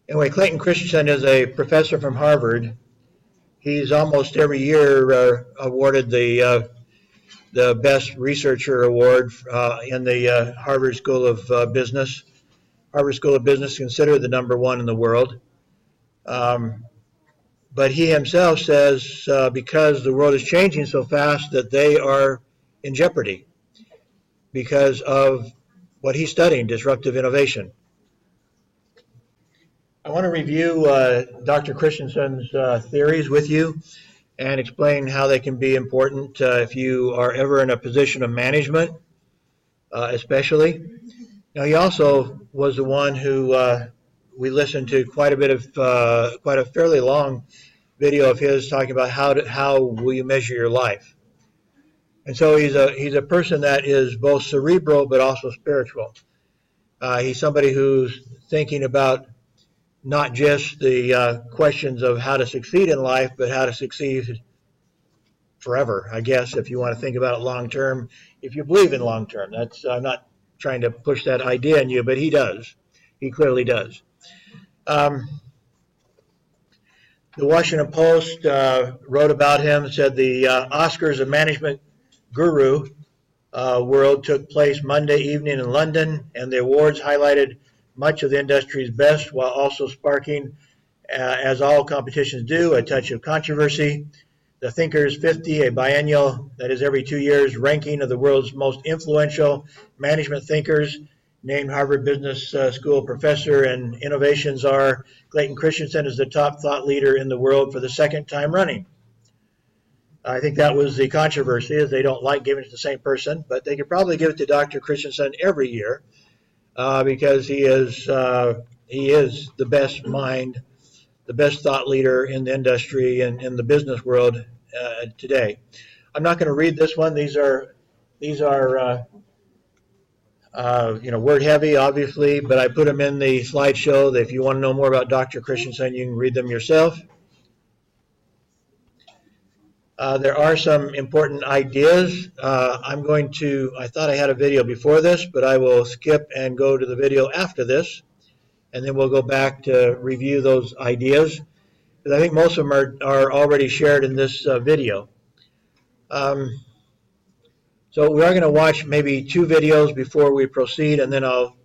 Anyway, Clayton Christensen is a professor from Harvard. He's almost every year awarded the Best Researcher Award in the Harvard School of Business. Harvard School of Business is considered the #1 in the world. But he himself says because the world is changing so fast that they are in jeopardy because of what he's studying, disruptive innovation. I want to review Dr. Christensen's theories with you and explain how they can be important if you are ever in a position of management, especially. Now, he also was the one who we listened to quite a fairly long video of his talking about how will you measure your life. And so he's a person that is both cerebral but also spiritual. He's somebody who's thinking about not just the questions of how to succeed in life, but how to succeed forever, I guess, if you want to think about it long term, if you believe in long term. I'm not trying to push that idea on you, but he does. He clearly does. The Washington Post wrote about him, said the Oscars of Management Guru world took place Monday evening in London, and the awards highlighted much of the industry's best while also sparking, as all competitions do, a touch of controversy. The Thinkers 50, a biennial, that is every 2 years, ranking of the world's most influential management thinkers, named Harvard Business School professor and innovation czar Clayton Christensen as the top thought leader in the world for the second time running. I think that was the controversy, is they don't like giving it to the same person, but they could probably give it to Dr. Christensen every year because he is the best mind, the best thought leader in the industry and in the business world today. I'm not going to read this one. These are word heavy, obviously, but I put them in the slideshow. That if you want to know more about Dr. Christensen, you can read them yourself. There are some important ideas. I thought I had a video before this, but I will skip and go to the video after this, and then we'll go back to review those ideas, because I think most of them are already shared in this video. So we are going to watch maybe 2 videos before we proceed, and then I'll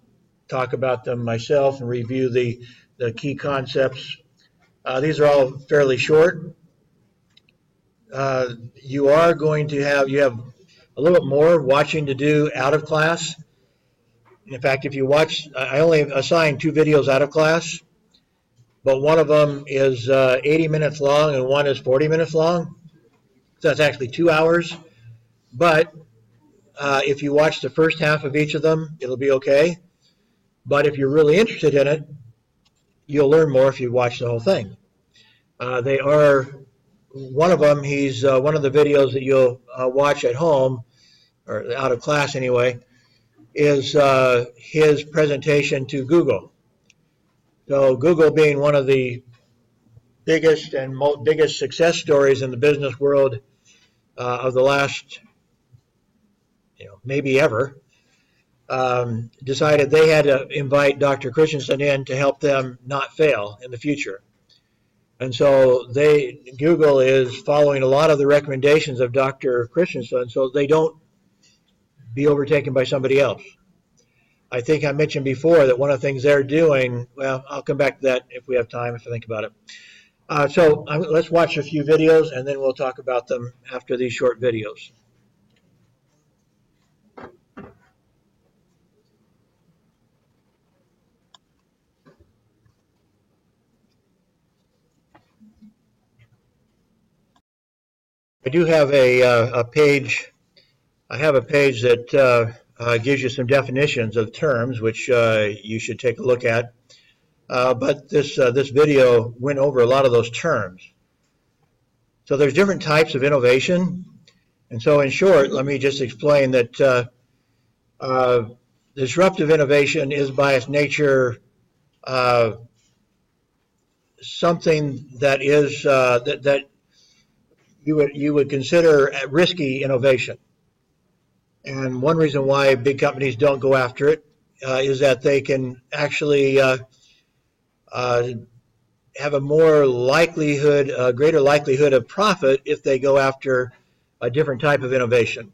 talk about them myself and review the key concepts. These are all fairly short. You have a little bit more watching to do out of class. In fact, if you watch, I only assign 2 videos out of class, but one of them is 80 minutes long and one is 40 minutes long. So that's actually 2 hours. But if you watch the first half of each of them, it'll be okay. But if you're really interested in it, you'll learn more if you watch the whole thing. One of them, he's one of the videos that you'll watch at home, or out of class anyway, is his presentation to Google. So Google being one of the biggest success stories in the business world of the last, maybe ever, decided they had to invite Dr. Christensen in to help them not fail in the future. And so Google is following a lot of the recommendations of Dr. Christensen so they don't be overtaken by somebody else. I think I mentioned before that one of the things they're doing, well, I'll come back to that if we have time, if I think about it. Let's watch a few videos, and then we'll talk about them after these short videos. I do have a page. I have a page that gives you some definitions of terms, which you should take a look at. But this video went over a lot of those terms. So there's different types of innovation. And so in short, let me just explain that disruptive innovation is by its nature something that is that you would consider risky innovation. And one reason why big companies don't go after it is that they can actually have a more likelihood, a greater likelihood of profit if they go after a different type of innovation.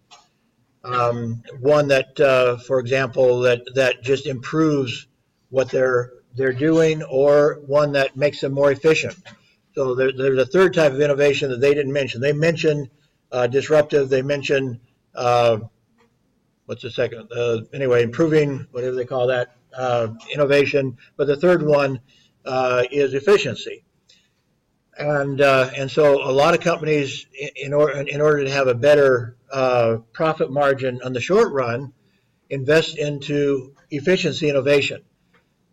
One that, for example, that just improves what they're doing, or one that makes them more efficient. So there's a third type of innovation that they didn't mention. They mentioned disruptive. They mentioned what's the second? Anyway, improving, whatever they call that, innovation. But the third one is efficiency. And so a lot of companies, in order to have a better profit margin on the short run, invest into efficiency innovation.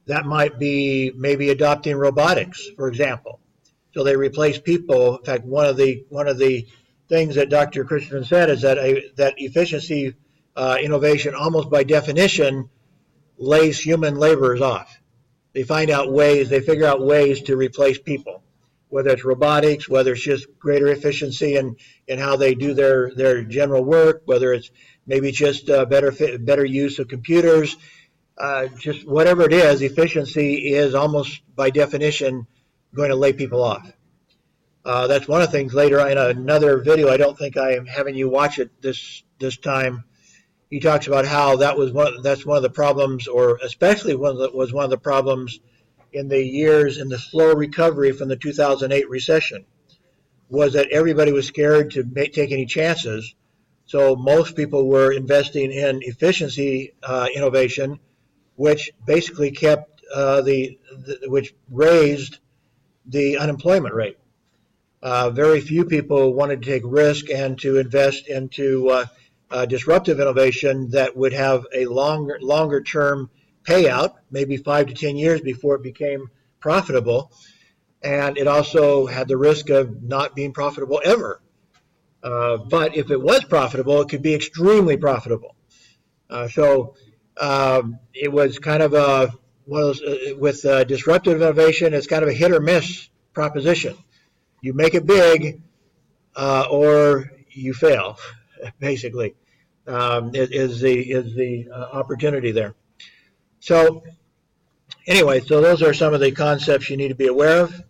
That might be maybe adopting robotics, for example. So they replace people. In fact, one of the things that Dr. Christensen said is that that efficiency innovation, almost by definition, lays human laborers off. They figure out ways to replace people, whether it's robotics, whether it's just greater efficiency in how they do their general work, whether it's maybe just better use of computers, just whatever it is, efficiency is almost by definition going to lay people off. That's one of the things later in another video. I don't think I am having you watch it this time. He talks about how that's one of the problems, or especially was one of the problems in the slow recovery from the 2008 recession, was that everybody was scared to take any chances. So most people were investing in efficiency innovation, which basically kept which raised the unemployment rate. Very few people wanted to take risk and to invest into disruptive innovation that would have a longer term payout, maybe 5 to 10 years before it became profitable. And it also had the risk of not being profitable ever. But if it was profitable, it could be extremely profitable. So it was kind of one of those, with disruptive innovation, it's kind of a hit or miss proposition. You make it big or you fail, basically, is the opportunity there. So anyway, so those are some of the concepts you need to be aware of.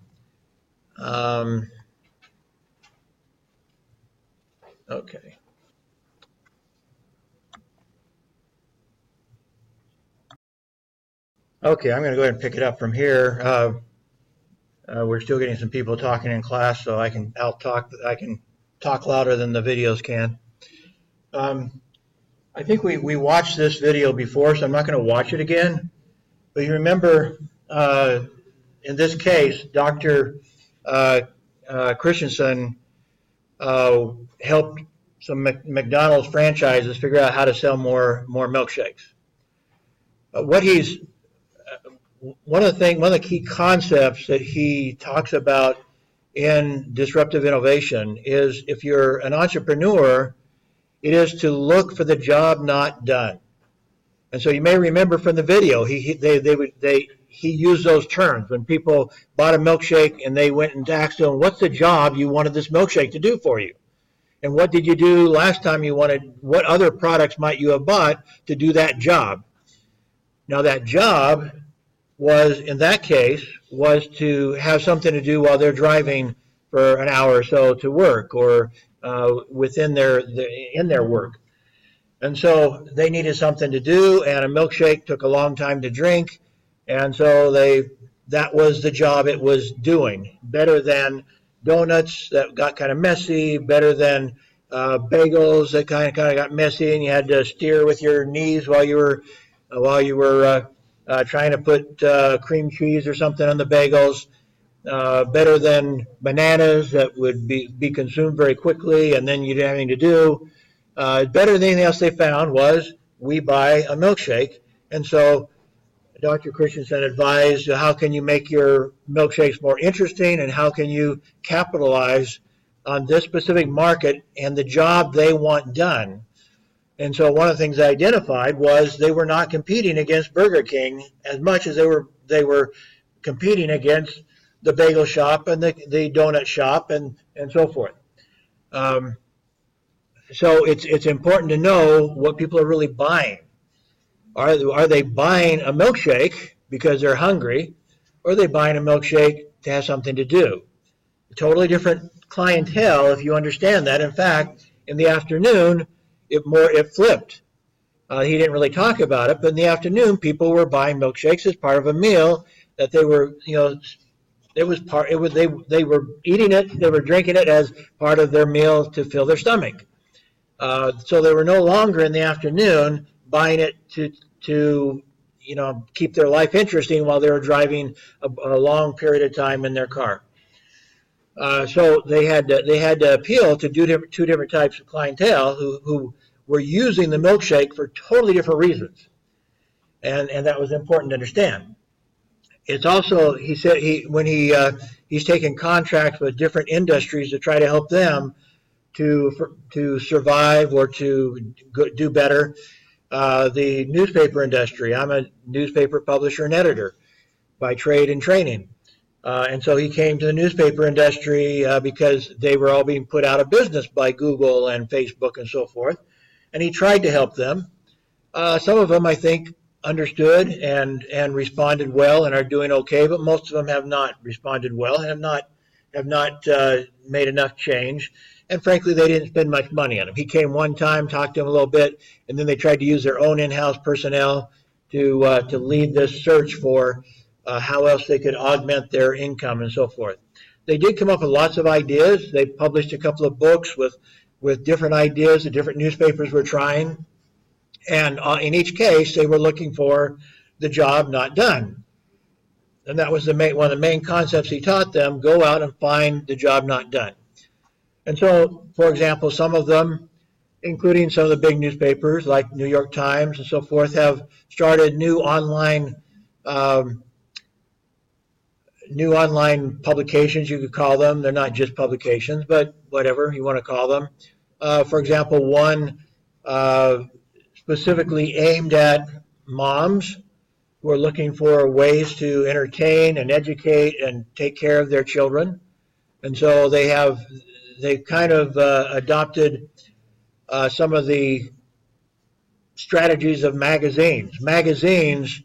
Okay. Okay, I'm going to go ahead and pick it up from here. We're still getting some people talking in class, so I can talk louder than the videos can. I think we watched this video before, so I'm not going to watch it again. But you remember, in this case, Dr. Christensen helped some McDonald's franchises figure out how to sell more milkshakes. One of the key concepts that he talks about in disruptive innovation is, if you're an entrepreneur, it is to look for the job not done. And so you may remember from the video, he used those terms when people bought a milkshake and they went and asked him, "What's the job you wanted this milkshake to do for you? And what did you do last time you wanted? What other products might you have bought to do that job?" Now that job was, in that case, was to have something to do while they're driving for an hour or so to work, or in their work. And so they needed something to do, and a milkshake took a long time to drink, and so that was the job it was doing. Better than donuts that got kind of messy, better than bagels that kind of got messy, and you had to steer with your knees while you were trying to put cream cheese or something on the bagels. Better than bananas that would be consumed very quickly and then you'd have anything to do. Better than anything else they found was, we buy a milkshake. And so Dr. Christensen advised, how can you make your milkshakes more interesting, and how can you capitalize on this specific market and the job they want done. And so one of the things I identified was they were not competing against Burger King as much as they were competing against the bagel shop and the donut shop and so forth. So it's important to know what people are really buying. Are they buying a milkshake because they're hungry, or they buy in a milkshake to have something to do. Totally different clientele, if you understand that. In fact, in the afternoon, it flipped. He didn't really talk about it, but in the afternoon, people were buying milkshakes as part of a meal that they were, it was part. It was they were eating it, they were drinking it as part of their meal to fill their stomach. So they were no longer in the afternoon buying it to keep their life interesting while they were driving a long period of time in their car. So they had to appeal to two different types of clientele who were using the milkshake for totally different reasons, and that was important to understand. It's also, he said, he's taken contracts with different industries to try to help them to survive or to do better. The newspaper industry. I'm a newspaper publisher and editor by trade and training. And so he came to the newspaper industry because they were all being put out of business by Google and Facebook and so forth. And he tried to help them. Some of them, I think, understood and responded well and are doing okay, but most of them have not responded well and have not made enough change. And frankly, they didn't spend much money on him. He came one time, talked to him a little bit, and then they tried to use their own in-house personnel to lead this search for how else they could augment their income and so forth. They did come up with lots of ideas. They published a couple of books with different ideas that different newspapers were trying. And in each case, they were looking for the job not done. And that was one of the main concepts he taught them: go out and find the job not done. And so, for example, some of them, including some of the big newspapers like New York Times and so forth, have started new online publications, you could call them. They're not just publications, but whatever you want to call them. For example, one specifically aimed at moms who are looking for ways to entertain and educate and take care of their children. And so they've kind of adopted some of the strategies of magazines. Magazines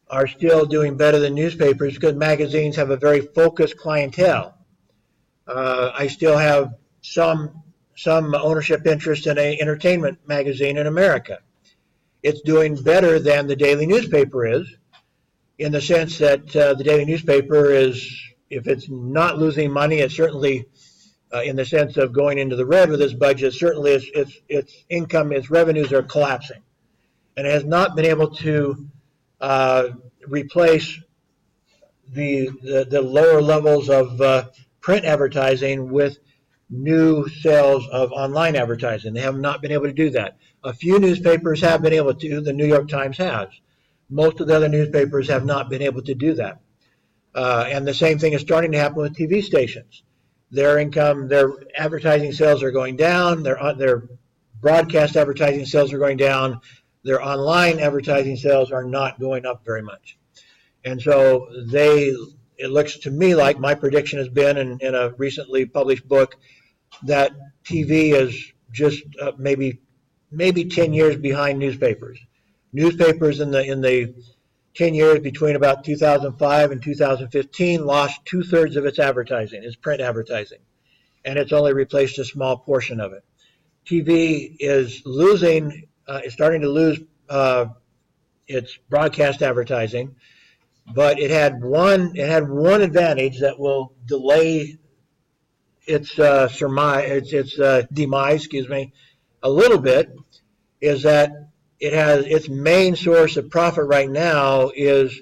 are still doing better than newspapers because magazines have a very focused clientele. I still have some ownership interest in an entertainment magazine in America. It's doing better than the daily newspaper is, in the sense that the daily newspaper is, if it's not losing money, it's certainly, in the sense of going into the red with its budget, certainly its income, its revenues are collapsing. And it has not been able to replace the lower levels of print advertising with new sales of online advertising. They have not been able to do that. A few newspapers have been able to. The New York Times has. Most of the other newspapers have not been able to do that. And the same thing is starting to happen with TV stations. Their advertising sales are going down. Their broadcast advertising sales are going down. Their online advertising sales are not going up very much. And so it looks to me like my prediction has been in a recently published book that TV is just maybe 10 years behind newspapers. Newspapers in the 10 years between about 2005 and 2015 lost 2/3 of its advertising, its print advertising, and it's only replaced a small portion of it. TV is starting to lose its broadcast advertising, but it had one advantage that will delay its demise, a little bit, is that it has its main source of profit right now is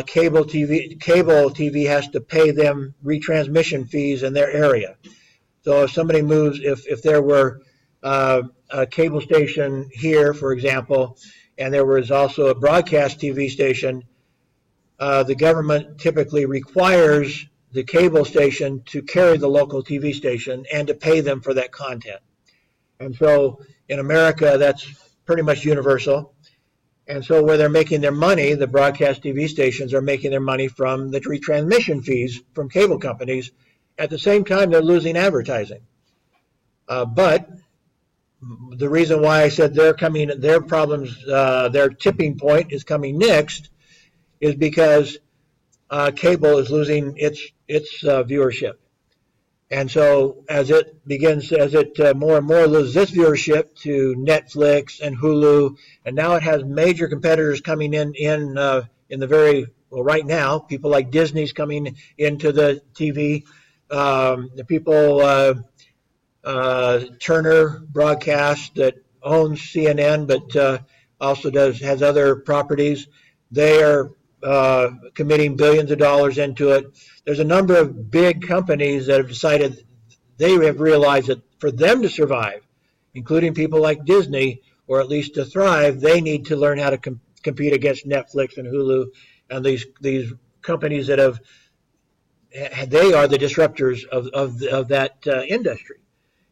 cable TV. Cable TV has to pay them retransmission fees in their area. So if somebody moves, if there were a cable station here, for example, and there was also a broadcast TV station, the government typically requires the cable station to carry the local TV station and to pay them for that content. And so in America, that's pretty much universal. And so where they're making their money, the broadcast TV stations are making their money from the retransmission fees from cable companies. At the same time, they're losing advertising. But the reason why I said their tipping point is coming next is because cable is losing its viewership. And so as it more and more loses its viewership to Netflix and Hulu, and now it has major competitors coming in the right now, people like Disney's coming into the TV, the people, Turner Broadcast that owns CNN, but also has other properties. They are committing billions of dollars into it. There's a number of big companies that have decided they have realized that for them to survive, including people like Disney, or at least to thrive, they need to learn how to compete against Netflix and Hulu and these companies that they are the disruptors of that industry.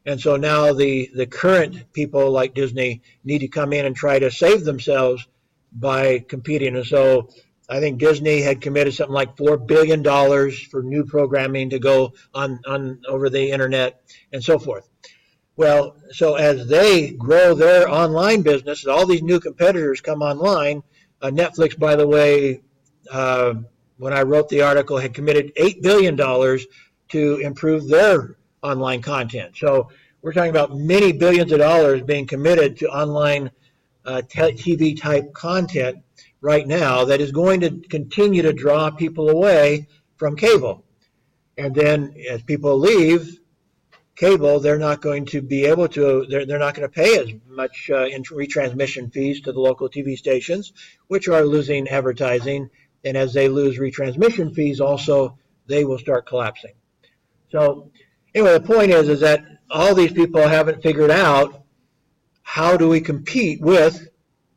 And so now the current people like Disney need to come in and try to save themselves by competing. And so I think Disney had committed something like $4 billion for new programming to go on over the internet and so forth. Well, so as they grow their online business, all these new competitors come online. Netflix, by the way, when I wrote the article, had committed $8 billion to improve their online content. So we're talking about many billions of dollars being committed to online TV type content right now that is going to continue to draw people away from cable. And then as people leave cable, they're not going to be able to, they're not going to pay as much in retransmission fees to the local TV stations, which are losing advertising. And as they lose retransmission fees also, they will start collapsing. So anyway, the point is that all these people haven't figured out how do we compete with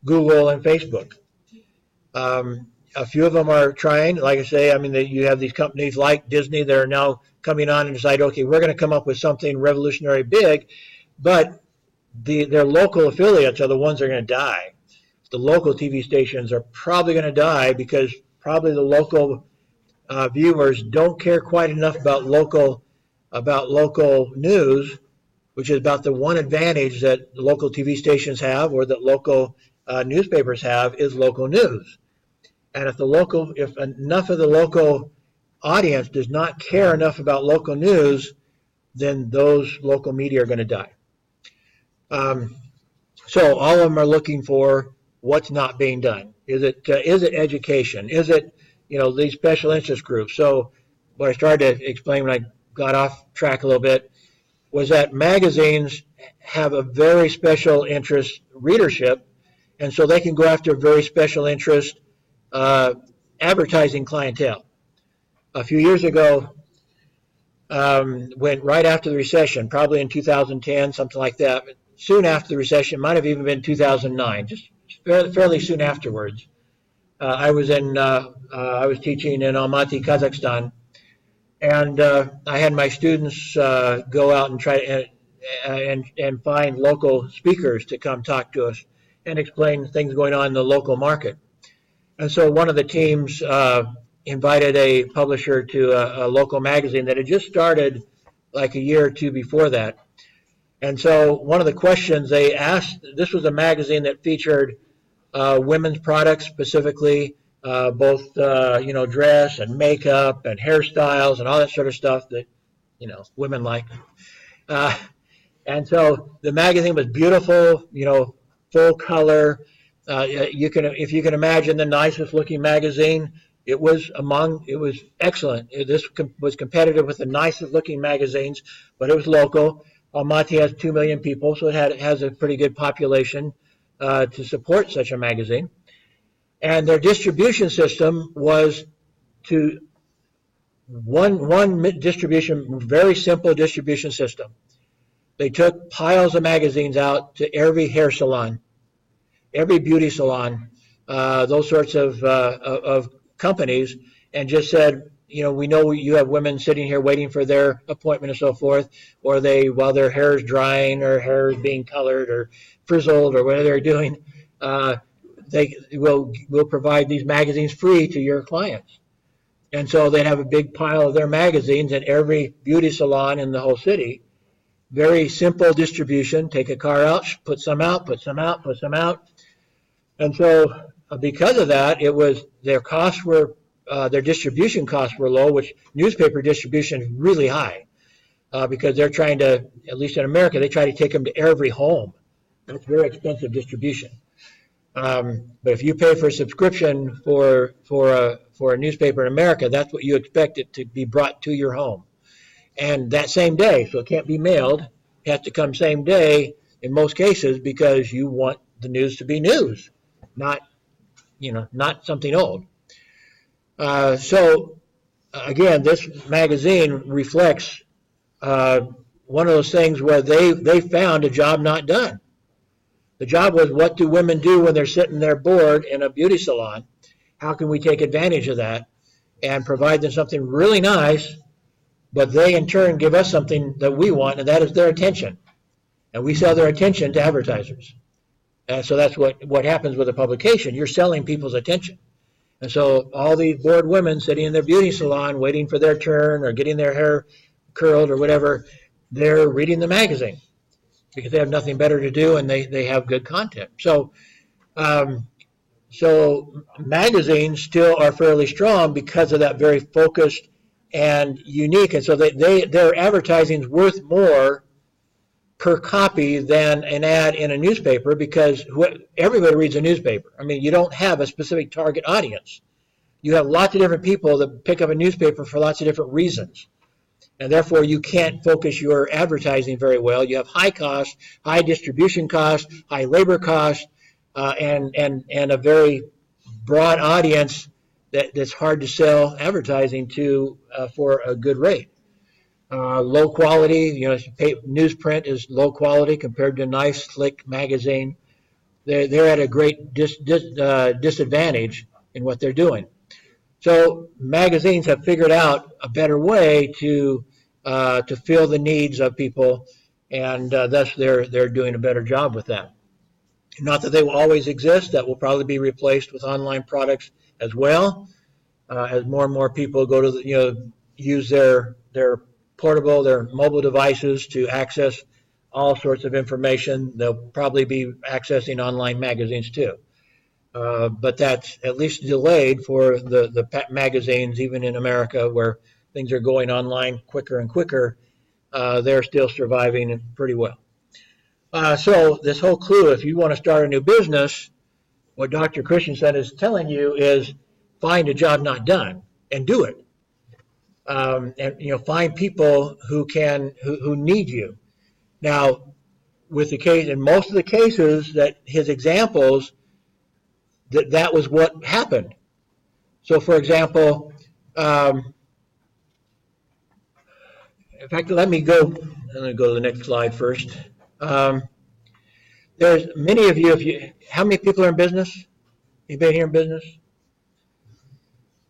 Google and Facebook. A few of them are trying. Like I say, I mean, you have these companies like Disney that are now coming on and decide, okay, we're going to come up with something revolutionary big, but their local affiliates are the ones that are going to die. The local TV stations are probably going to die because probably the local viewers don't care quite enough about local news, which is about the one advantage that local TV stations have or that local newspapers have is local news. And if enough of the local audience does not care enough about local news, then those local media are going to die. So all of them are looking for what's not being done. Is it education? Is it these special interest groups? So what I started to explain when I got off track a little bit was that magazines have a very special interest readership, and so they can go after very special interest advertising clientele. A few years ago, went right after the recession, probably in 2010, something like that. But soon after the recession, might have even been 2009, just fairly soon afterwards. I was teaching in Almaty, Kazakhstan, and I had my students go out and try and find local speakers to come talk to us and explain things going on in the local market. And so one of the teams invited a publisher to a local magazine that had just started like a year or two before that. And so one of the questions they asked, this was a magazine that featured women's products specifically, both dress and makeup and hairstyles and all that sort of stuff that women like. And so the magazine was beautiful, full color. If you can imagine the nicest looking magazine, it was excellent. This was competitive with the nicest looking magazines, but it was local. Almaty has 2 million people, so it has a pretty good population to support such a magazine. And their distribution system was to one distribution, very simple distribution system. They took piles of magazines out to every hair salon, every beauty salon, those sorts of companies, and just said, we know you have women sitting here waiting for their appointment and so forth, or while their hair is drying or hair is being colored or frizzled or whatever they're doing, they will provide these magazines free to your clients. And so they'd have a big pile of their magazines in every beauty salon in the whole city. Very simple distribution. Take a car out, put some out, put some out, put some out. And so because of that, their costs were their distribution costs were low, which newspaper distribution is really high because they're trying to, at least in America, they try to take them to every home. That's very expensive distribution. But if you pay for a subscription for a newspaper in America, that's what you expect it to be brought to your home. And that same day, so it can't be mailed. It has to come same day in most cases because you want the news to be news, not something old. So again, this magazine reflects one of those things where they found a job not done. The job was, what do women do when they're sitting there bored in a beauty salon? How can we take advantage of that and provide them something really nice, but they in turn give us something that we want, and that is their attention. And we sell their attention to advertisers. And so that's what happens with a publication. You're selling people's attention. And so all these bored women sitting in their beauty salon waiting for their turn or getting their hair curled or whatever, they're reading the magazine because they have nothing better to do and they have good content. So magazines still are fairly strong because of that very focused and unique. And so their advertising is worth more per copy than an ad in a newspaper because everybody reads a newspaper. I mean, you don't have a specific target audience. You have lots of different people that pick up a newspaper for lots of different reasons. And therefore, you can't focus your advertising very well. You have high cost, high distribution cost, high labor cost, and a very broad audience that's hard to sell advertising to for a good rate. Low quality, newsprint is low quality compared to a nice, slick magazine. They're at a great disadvantage in what they're doing. So magazines have figured out a better way to fill the needs of people, and thus they're doing a better job with that. Not that they will always exist. That will probably be replaced with online products as well, as more and more people go to use their portable, their mobile devices to access all sorts of information. They'll probably be accessing online magazines too. But that's at least delayed for the magazines, even in America, where things are going online quicker and quicker. They're still surviving pretty well. So this whole clue, if you want to start a new business, what Dr. Christensen is telling you is find a job not done and do it. And find people who need you. Now, with the case, in most of the cases that his examples, that was what happened. So, for example, in fact, let me go to the next slide first. There's many of you, how many people are in business? Anybody here in business?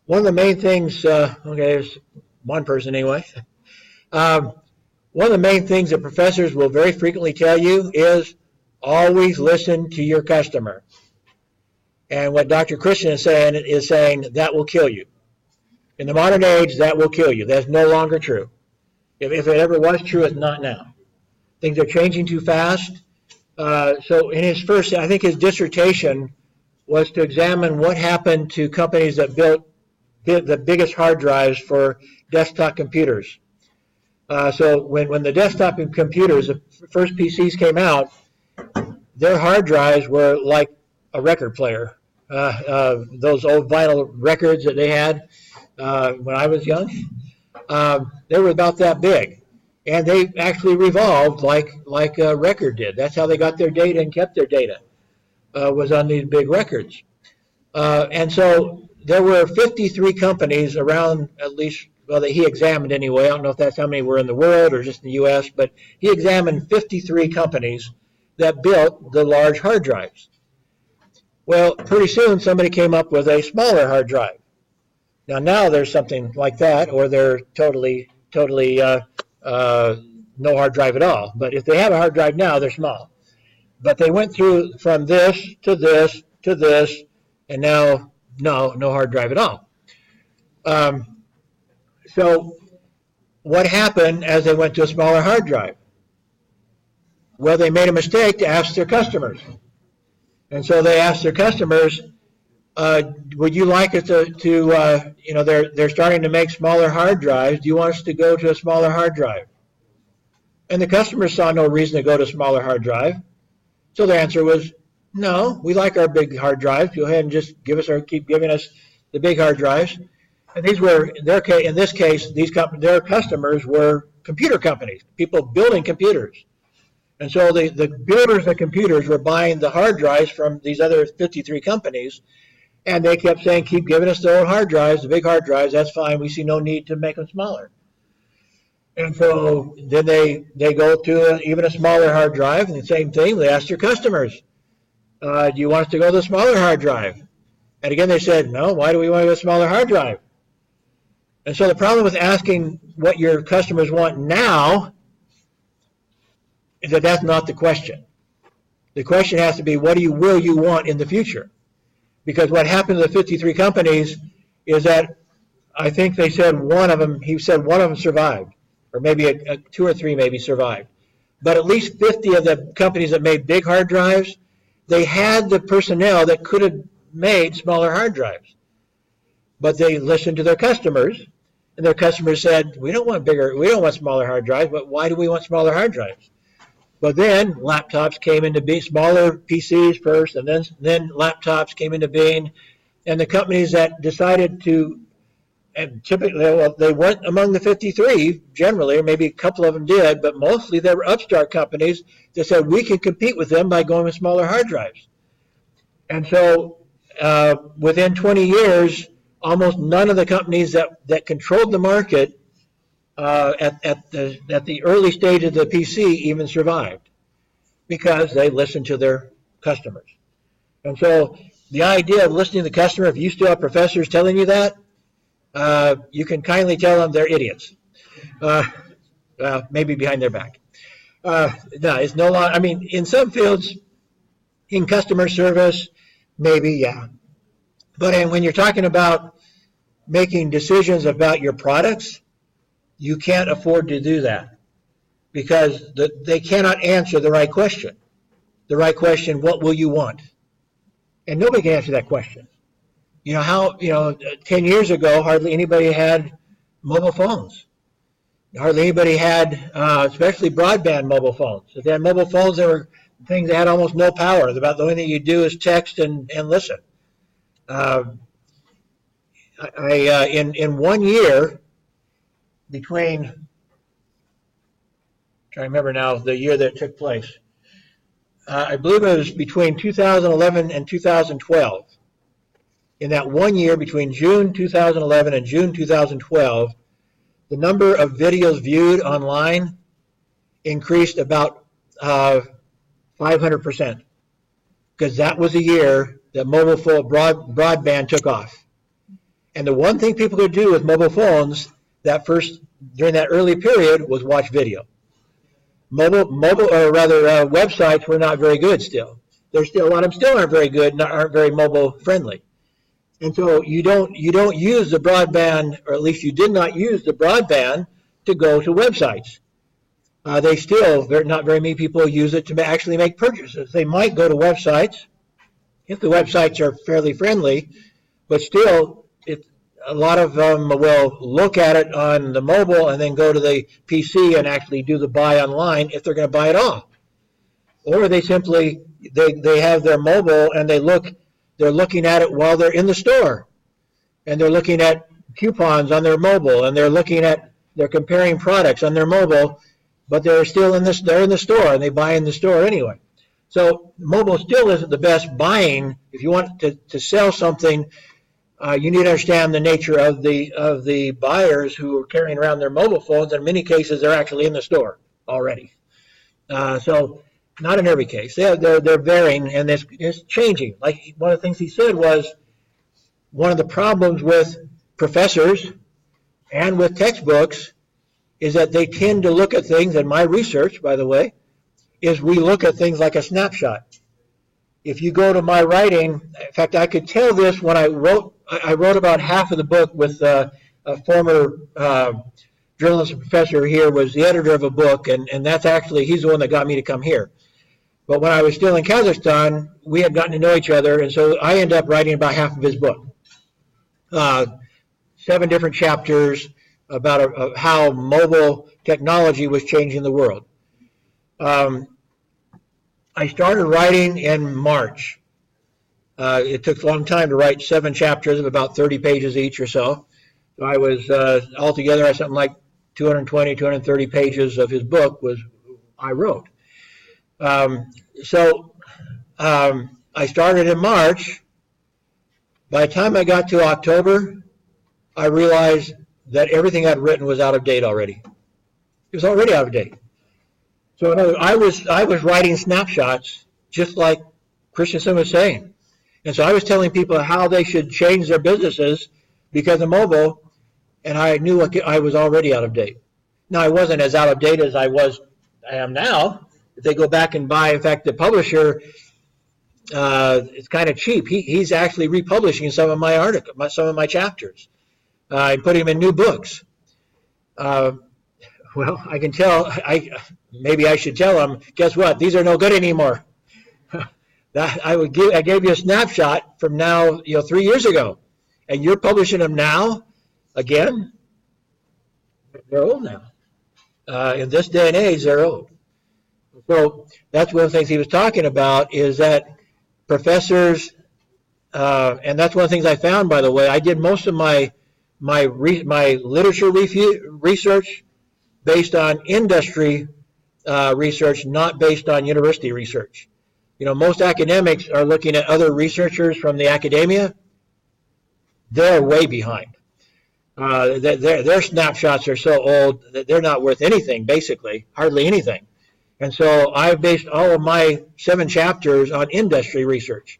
One of the main things, there's one person anyway. One of the main things that professors will very frequently tell you is always listen to your customer. And what Dr. Christian is saying that will kill you. In the modern age, that will kill you. That's no longer true. If it ever was true, it's not now. Things are changing too fast. So in his first, I think his dissertation was to examine what happened to companies that built the biggest hard drives for desktop computers. So when the desktop computers, the first PCs came out, their hard drives were like a record player. Those old vinyl records that they had when I was young, they were about that big. And they actually revolved like a record did. That's how they got their data and kept their data, was on these big records. And so there were 53 companies around, at least, well, that he examined anyway. I don't know if that's how many were in the world or just in the U.S., but he examined 53 companies that built the large hard drives. Well, pretty soon somebody came up with a smaller hard drive. Now there's something like that, or they're totally no hard drive at all. But if they have a hard drive now, they're small. But they went through from this to this to this, and now no hard drive at all. So what happened as they went to a smaller hard drive? Well, they made a mistake to ask their customers. And so they asked their customers, would you like us to they're starting to make smaller hard drives. Do you want us to go to a smaller hard drive? And the customer saw no reason to go to a smaller hard drive. So the answer was, no, we like our big hard drives. Go ahead and just keep giving us the big hard drives. And these were, in this case, their customers were computer companies, people building computers. And so the builders of computers were buying the hard drives from these other 53 companies, and they kept saying, keep giving us the old hard drives, the big hard drives, that's fine. We see no need to make them smaller. And so then they go to even a smaller hard drive, and the same thing, they asked their customers, do you want us to go to the smaller hard drive? And again, they said, no, why do we want to go to a smaller hard drive? And so the problem with asking what your customers want now is that that's not the question. The question has to be, what will you want in the future? Because what happened to the 53 companies is that I think he said one of them survived, or maybe two or three maybe survived. But at least 50 of the companies that made big hard drives, they had the personnel that could have made smaller hard drives. But they listened to their customers, and their customers said, we don't want smaller hard drives, but why do we want smaller hard drives? But then laptops came into being, smaller PCs first, and then laptops came into being, and the companies that decided to, and typically, they weren't among the 53 generally, or maybe a couple of them did, but mostly they were upstart companies that said we can compete with them by going with smaller hard drives. And so within 20 years, almost none of the companies that controlled the market at the early stage of the PC even survived, because they listened to their customers. And so the idea of listening to the customer, if you still have professors telling you that, you can kindly tell them they're idiots, maybe behind their back. No, it's no longer, I mean, in some fields, in customer service, maybe, yeah. But when you're talking about making decisions about your products, you can't afford to do that, because they cannot answer the right question. The right question, what will you want? And nobody can answer that question. 10 years ago, hardly anybody had mobile phones. Hardly anybody had, especially broadband mobile phones. If they had mobile phones, they were things that had almost no power. About the only thing you do is text and listen. In 1 year, between, I'm trying to remember now the year that it took place, I believe it was between 2011 and 2012. In that 1 year, between June 2011 and June 2012, the number of videos viewed online increased about 500%, because that was a year that mobile phone broadband took off. And the one thing people could do with mobile phones during that early period was watch video. Websites were not very good still. A lot of them still aren't very good, aren't very mobile friendly. And so you don't use the broadband, or at least you did not use the broadband to go to websites. Not very many people use it to actually make purchases. They might go to websites if the websites are fairly friendly, but still, a lot of them will look at it on the mobile and then go to the PC and actually do the buy online if they're going to buy it all. Or they simply, they have their mobile and they're looking at it while they're in the store, and they're looking at coupons on their mobile, and they're comparing products on their mobile, but they're in the store, and they buy in the store anyway. So mobile still isn't the best buying. If you want to sell something, you need to understand the nature of the buyers who are carrying around their mobile phones. In many cases, they're actually in the store already. So not in every case. They're varying, and it's changing. Like one of the things he said was, one of the problems with professors and with textbooks is that they tend to look at things, and my research, by the way, is we look at things like a snapshot. If you go to my writing, in fact, I could tell this when I wrote about half of the book with a former journalist and professor here, was the editor of a book, and that's actually, he's the one that got me to come here. But when I was still in Kazakhstan, we had gotten to know each other, and so I ended up writing about half of his book. 7 different chapters about how mobile technology was changing the world. I started writing in March. It took a long time to write 7 chapters of about 30 pages each or so. So I was altogether something like 220, 230 pages of his book I wrote. I started in March. By the time I got to October, I realized that everything I'd written was out of date already. It was already out of date. So I was writing snapshots just like Christensen was saying. And so I was telling people how they should change their businesses because of mobile, and I knew I was already out of date. Now, I wasn't as out of date as I am now. If they go back and buy, in fact, the publisher, it's kind of cheap. He's actually republishing some of my articles, some of my chapters. I put him in new books. Well, I can tell. Maybe I should tell him. Guess what? These are no good anymore. I gave you a snapshot from now, 3 years ago, and you're publishing them now again. They're old now. In this day and age, they're old. So that's one of the things he was talking about is that professors, and that's one of the things I found, by the way. I did most of my literature research based on industry research, not based on university research. Most academics are looking at other researchers from the academia. They're way behind. Their snapshots are so old that they're not worth anything, basically, hardly anything. And so I based all of my 7 chapters on industry research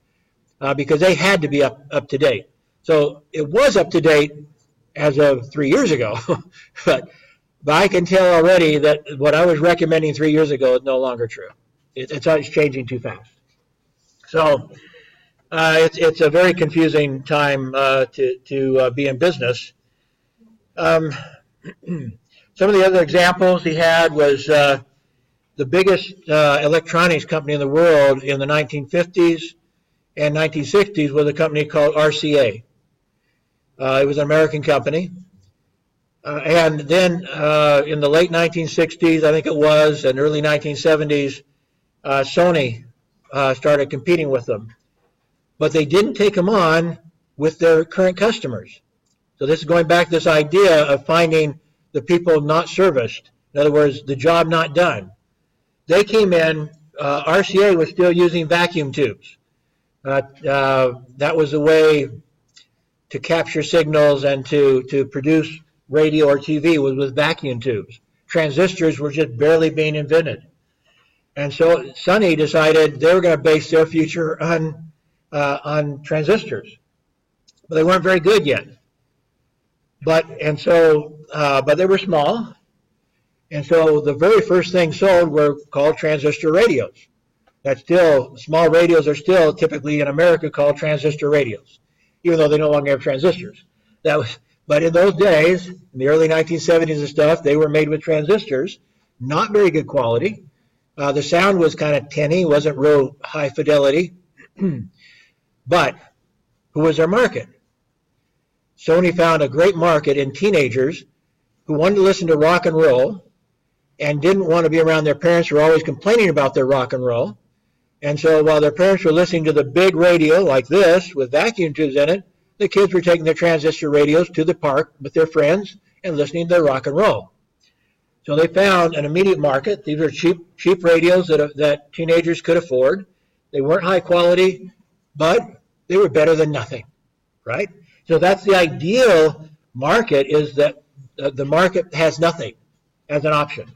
because they had to be up to date. So it was up to date as of 3 years ago, but I can tell already that what I was recommending 3 years ago is no longer true. It's changing too fast. So it's a very confusing time to be in business. Some of the other examples he had was the biggest electronics company in the world in the 1950s and 1960s was a company called RCA. It was an American company. And then in the late 1960s, I think it was, and early 1970s, Sony started competing with them. But they didn't take them on with their current customers. So this is going back to this idea of finding the people not serviced. In other words, the job not done. They came in, RCA was still using vacuum tubes. That was a way to capture signals and to produce radio or TV was with vacuum tubes. Transistors were just barely being invented. And so Sony decided they were going to base their future on transistors. But they weren't very good yet. But they were small. And so the very first things sold were called transistor radios. Small radios are still typically in America called transistor radios, even though they no longer have transistors. But in those days, in the early 1970s and stuff, they were made with transistors, not very good quality. The sound was kind of tinny, wasn't real high fidelity. But who was their market? Sony found a great market in teenagers who wanted to listen to rock and roll and didn't want to be around their parents who were always complaining about their rock and roll. And so while their parents were listening to the big radio like this with vacuum tubes in it, the kids were taking their transistor radios to the park with their friends and listening to their rock and roll. So they found an immediate market. These were cheap radios that teenagers could afford. They weren't high quality, but they were better than nothing, right? So that's the ideal market, is that the market has nothing as an option.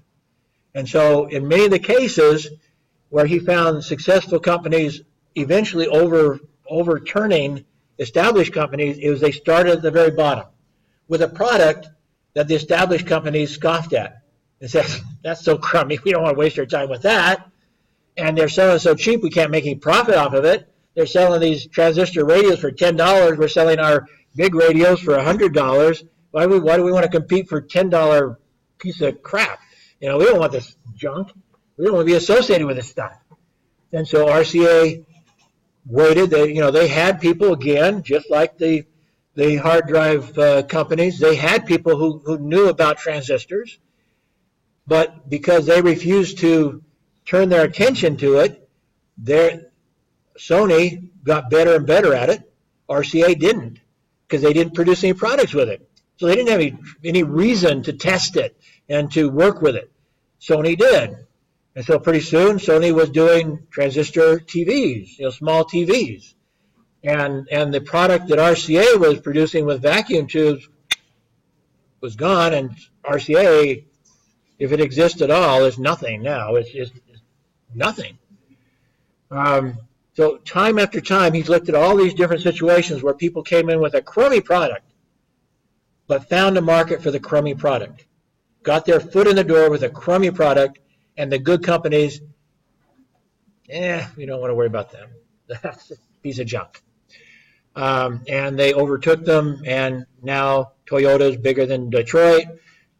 And so in many of the cases where he found successful companies eventually overturning established companies, it was they started at the very bottom with a product that the established companies scoffed at and said, that's so crummy, we don't want to waste our time with that. And they're selling so cheap, we can't make any profit off of it. They're selling these transistor radios for $10. We're selling our big radios for $100. Why do we want to compete for $10 piece of crap? We don't want this junk. We don't want to be associated with this stuff. And so RCA waited. They had people, again, just like the hard drive companies. They had people who knew about transistors, but because they refused to turn their attention to it, Sony got better and better at it. RCA didn't, because they didn't produce any products with it. So they didn't have any reason to test it and to work with it. Sony did. And so pretty soon, Sony was doing transistor TVs, small TVs. And the product that RCA was producing with vacuum tubes was gone, and RCA, if it exists at all, is nothing now. It's nothing. So time after time, he's looked at all these different situations where people came in with a crummy product, but found a market for the crummy product. Got their foot in the door with a crummy product, and the good companies, we don't want to worry about them. That's a piece of junk. And they overtook them, and now Toyota's bigger than Detroit.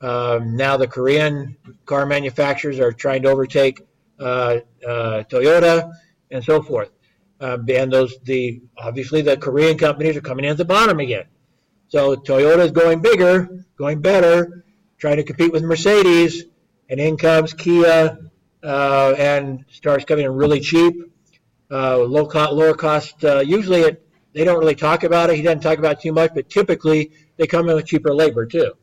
Now the Korean car manufacturers are trying to overtake Toyota, and so forth. And obviously the Korean companies are coming in at the bottom again. So Toyota is going bigger, going better, trying to compete with Mercedes, and in comes Kia, and starts coming in really cheap, lower cost. Usually they don't really talk about it. He doesn't talk about it too much, but typically they come in with cheaper labor too.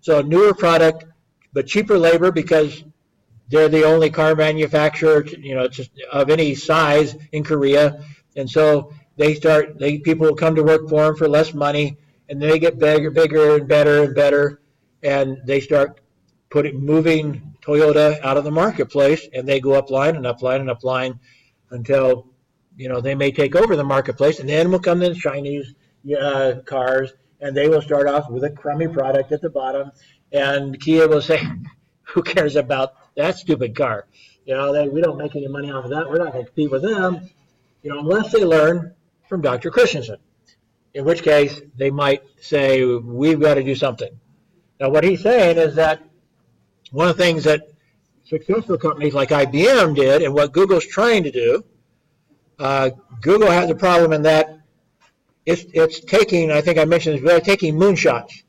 So newer product, but cheaper labor, because they're the only car manufacturer, just of any size in Korea. And so people will come to work for them for less money, and they get bigger and better, and they start moving Toyota out of the marketplace, and they go up line and up line and up line until, they may take over the marketplace, and then will come the Chinese cars, and they will start off with a crummy product at the bottom, and Kia will say, who cares about that stupid car? We don't make any money off of that. We're not going to compete with them, unless they learn from Dr. Christensen, in which case they might say, we've got to do something. Now, what he's saying is that one of the things that successful companies like IBM did, and what Google's trying to do, Google has a problem in that it's taking, I think I mentioned this, they're taking moonshots.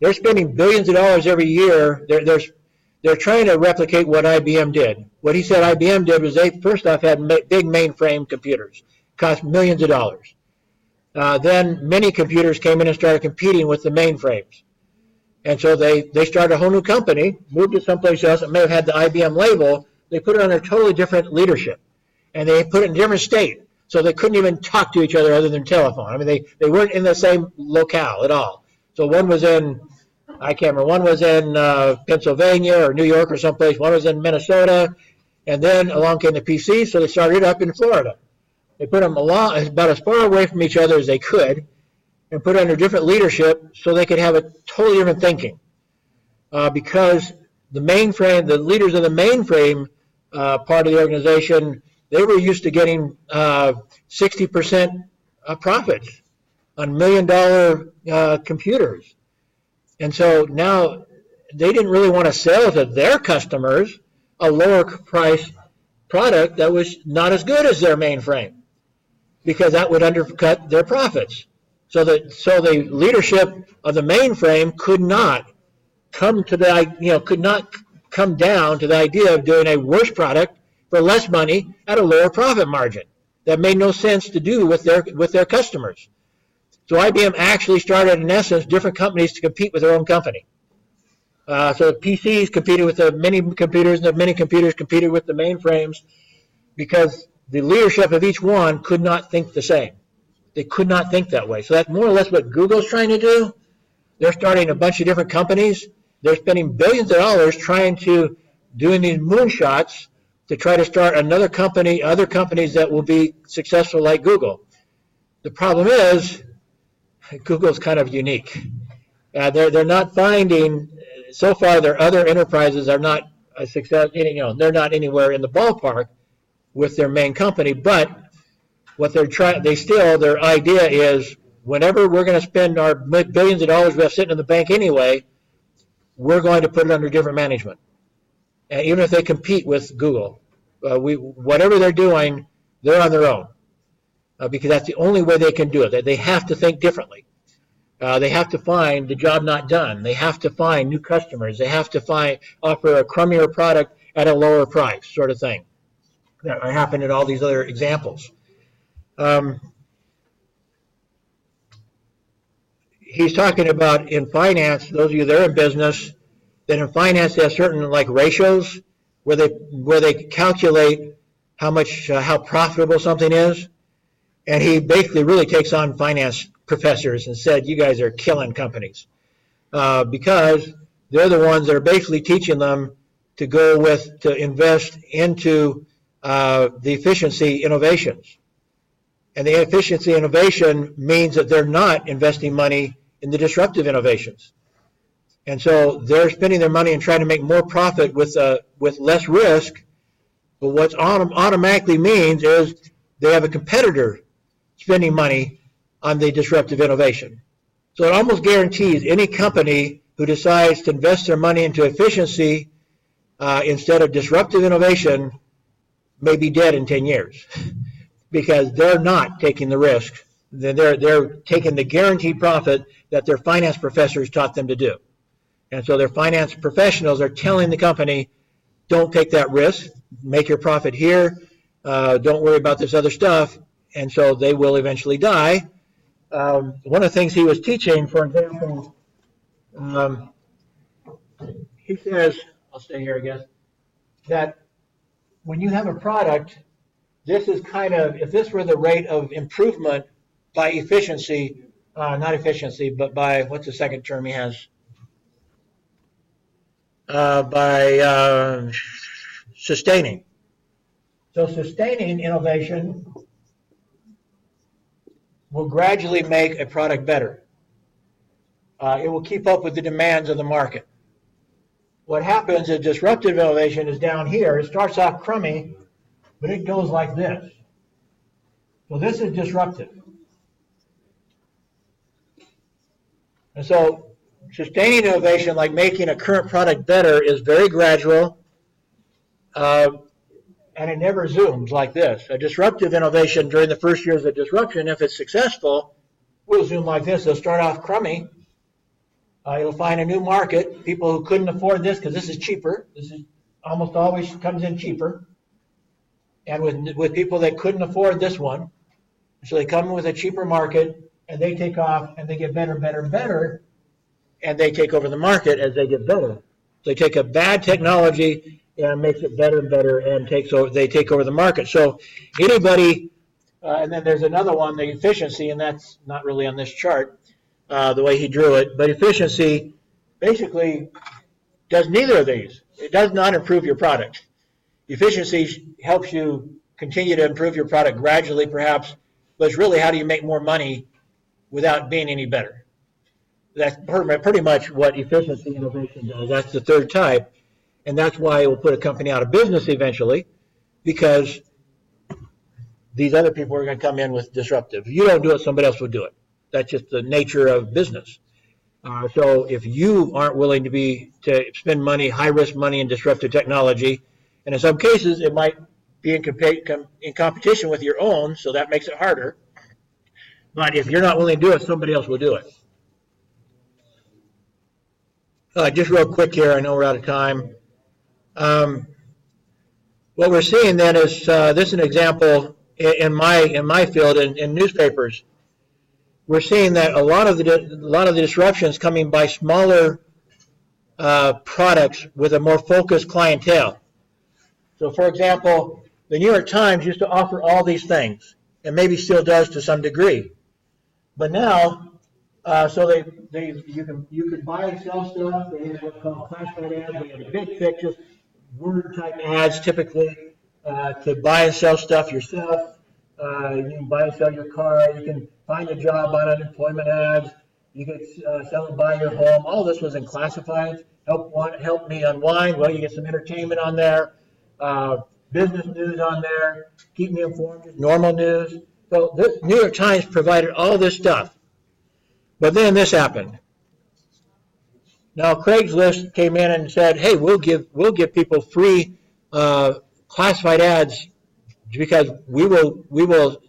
They're spending billions of dollars every year. They're trying to replicate what IBM did. What he said IBM did was they first off had big mainframe computers, cost millions of dollars. Then many computers came in and started competing with the mainframes. And so they started a whole new company, moved it someplace else that may have had the IBM label. They put it under totally different leadership. And they put it in a different state. So they couldn't even talk to each other other than telephone. I mean, they weren't in the same locale at all. So one was in, I can't remember, one was in Pennsylvania or New York or someplace. One was in Minnesota. And then along came the PC, so they started up in Florida. They put them about as far away from each other as they could, and put under different leadership so they could have a totally different thinking. Because the leaders of the mainframe part of the organization, they were used to getting 60% profits on $1 million computers. And so now they didn't really want to sell to their customers a lower price product that was not as good as their mainframe, because that would undercut their profits. So the leadership of the mainframe could not come down to the idea of doing a worse product for less money at a lower profit margin. That made no sense to do with their customers. So IBM actually started, in essence, different companies to compete with their own company. So the PCs competed with the mini computers, and the mini computers competed with the mainframes, because the leadership of each one could not think the same. They could not think that way. So that's more or less what Google's trying to do. They're starting a bunch of different companies. They're spending billions of dollars doing these moonshots to try to start other companies that will be successful like Google. The problem is, Google's kind of unique. They're not finding, so far their other enterprises are not a success, they're not anywhere in the ballpark with their main company, but what their idea is, whenever we're going to spend our billions of dollars we have sitting in the bank anyway, we're going to put it under different management. And even if they compete with Google, Whatever they're doing, they're on their own because that's the only way they can do it. They have to think differently. They have to find the job not done. They have to find new customers. They have to offer a crummier product at a lower price, sort of thing. That happened in all these other examples. He's talking about in finance, those of you that are in business, that in finance they have certain like ratios where they calculate how profitable something is. And he basically really takes on finance professors and said, you guys are killing companies because they're the ones that are basically teaching them to invest into the efficiency innovations. And the efficiency innovation means that they're not investing money in the disruptive innovations. And so they're spending their money and trying to make more profit with less risk. But what automatically means is they have a competitor spending money on the disruptive innovation. So it almost guarantees any company who decides to invest their money into efficiency instead of disruptive innovation may be dead in 10 years because they're not taking the risk. They're taking the guaranteed profit that their finance professors taught them to do. And so their finance professionals are telling the company, don't take that risk, make your profit here, don't worry about this other stuff, and so they will eventually die. One of the things he was teaching, for example, he says, I'll stay here I guess, that when you have a product, this is kind of, if this were the rate of improvement by efficiency, not efficiency, but by, what's the second term he has? By sustaining. So sustaining innovation will gradually make a product better. It will keep up with the demands of the market. What happens is disruptive innovation is down here. It starts off crummy, but it goes like this. So this is disruptive. And so sustaining innovation, like making a current product better, is very gradual, and it never zooms like this. A disruptive innovation during the first years of disruption, if it's successful, will zoom like this. It'll start off crummy. It'll find a new market, people who couldn't afford this because this is cheaper. This is almost always comes in cheaper. And with people that couldn't afford this one, so they come in with a cheaper market, and they take off, and they get better, better, better, and they take over the market as they get better. They take a bad technology and makes it better and better, and they take over the market. So anybody, and then there's another one, the efficiency, and that's not really on this chart, the way he drew it, but efficiency basically does neither of these. It does not improve your product. Efficiency helps you continue to improve your product gradually, perhaps, but it's really how do you make more money without being any better. That's pretty much what efficiency innovation does. That's the third type, and that's why it will put a company out of business eventually, because these other people are going to come in with disruptive. If you don't do it, somebody else will do it. That's just the nature of business. So if you aren't willing to spend money, high-risk money in disruptive technology, and in some cases it might be in competition with your own, so that makes it harder. But if you're not willing to do it, somebody else will do it. Just real quick here, I know we're out of time. What we're seeing then is this is an example in my field in newspapers. We're seeing that a lot of the disruptions coming by smaller products with a more focused clientele. So, for example, the New York Times used to offer all these things, and maybe still does to some degree. But now, so you can buy and sell stuff. They have what's called classified ads. They have a big thick, just word type ads typically to buy and sell stuff yourself. You can buy and sell your car. You can find a job on unemployment ads. You can sell and buy your home. All this was in classifieds. Help me unwind. Well, you get some entertainment on there, business news on there, keep me informed, normal news. So this New York Times provided all this stuff. But then this happened. Now Craigslist came in and said, "Hey, we'll give people free classified ads because we will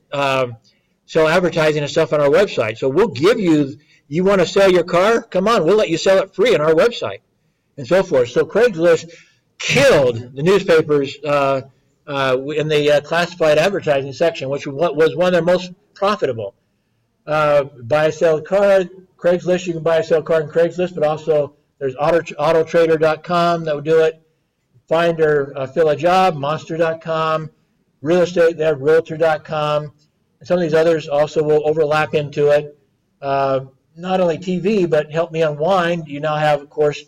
sell advertising and stuff on our website. So we'll give you. You want to sell your car? Come on, we'll let you sell it free on our website, and so forth. So Craigslist killed the newspapers in the classified advertising section, which was one of their most profitable. Buy, sell car, Craigslist. You can buy, sell car on Craigslist, but also there's autotrader.com that will do it. Find or fill a job, monster.com. Real estate, they have realtor.com. And some of these others also will overlap into it. Not only TV, but help me unwind. You now have, of course,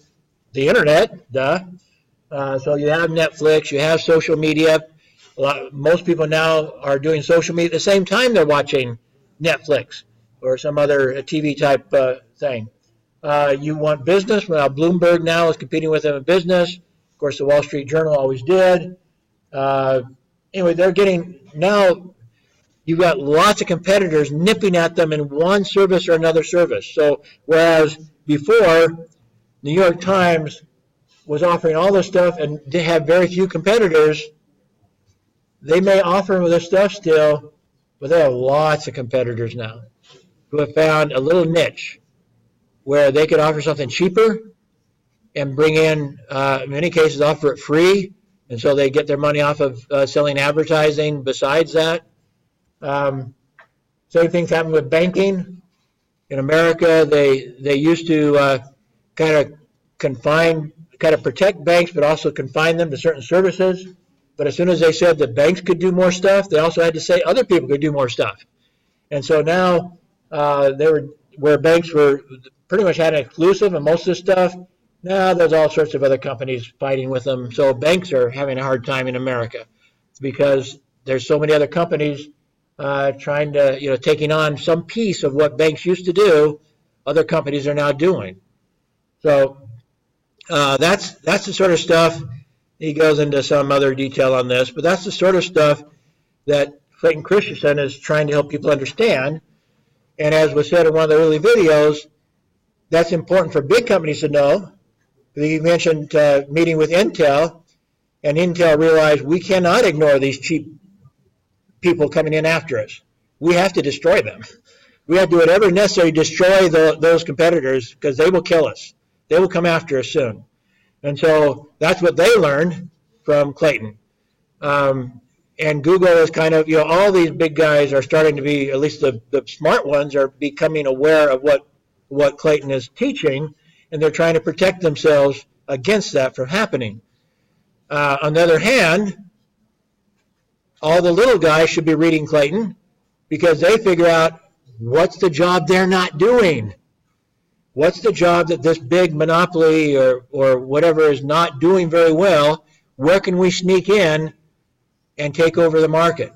the internet, duh. So you have Netflix, you have social media. Most people now are doing social media at the same time they're watching Netflix or some other TV type thing. You want business? Well, Bloomberg now is competing with them in business. Of course, the Wall Street Journal always did. Anyway, they're getting now. You've got lots of competitors nipping at them in one service or another service. So whereas before, New York Times was offering all this stuff and they had very few competitors, they may offer this stuff still, but they have lots of competitors now who have found a little niche where they could offer something cheaper and bring in many cases, offer it free, and so they get their money off of selling advertising besides that. Same things happen with banking. In America, they used to kind of protect banks, but also confine them to certain services. But as soon as they said that banks could do more stuff, they also had to say other people could do more stuff. And so now where banks were pretty much had an exclusive and most of the stuff, now there's all sorts of other companies fighting with them. So banks are having a hard time in America because there's so many other companies trying to, taking on some piece of what banks used to do, other companies are now doing. So that's the sort of stuff. He goes into some other detail on this, but that's the sort of stuff that Clayton Christensen is trying to help people understand. And as was said in one of the early videos, that's important for big companies to know. He mentioned meeting with Intel, and Intel realized we cannot ignore these cheap people coming in after us. We have to destroy them. We have to do whatever necessary to destroy those competitors because they will kill us. They will come after us soon. And so that's what they learned from Clayton. And Google is kind of, all these big guys are starting to be, at least the smart ones, are becoming aware of what Clayton is teaching, and they're trying to protect themselves against that from happening. On the other hand, all the little guys should be reading Clayton because they figure out what's the job they're not doing. What's the job that this big monopoly or whatever is not doing very well? Where can we sneak in and take over the market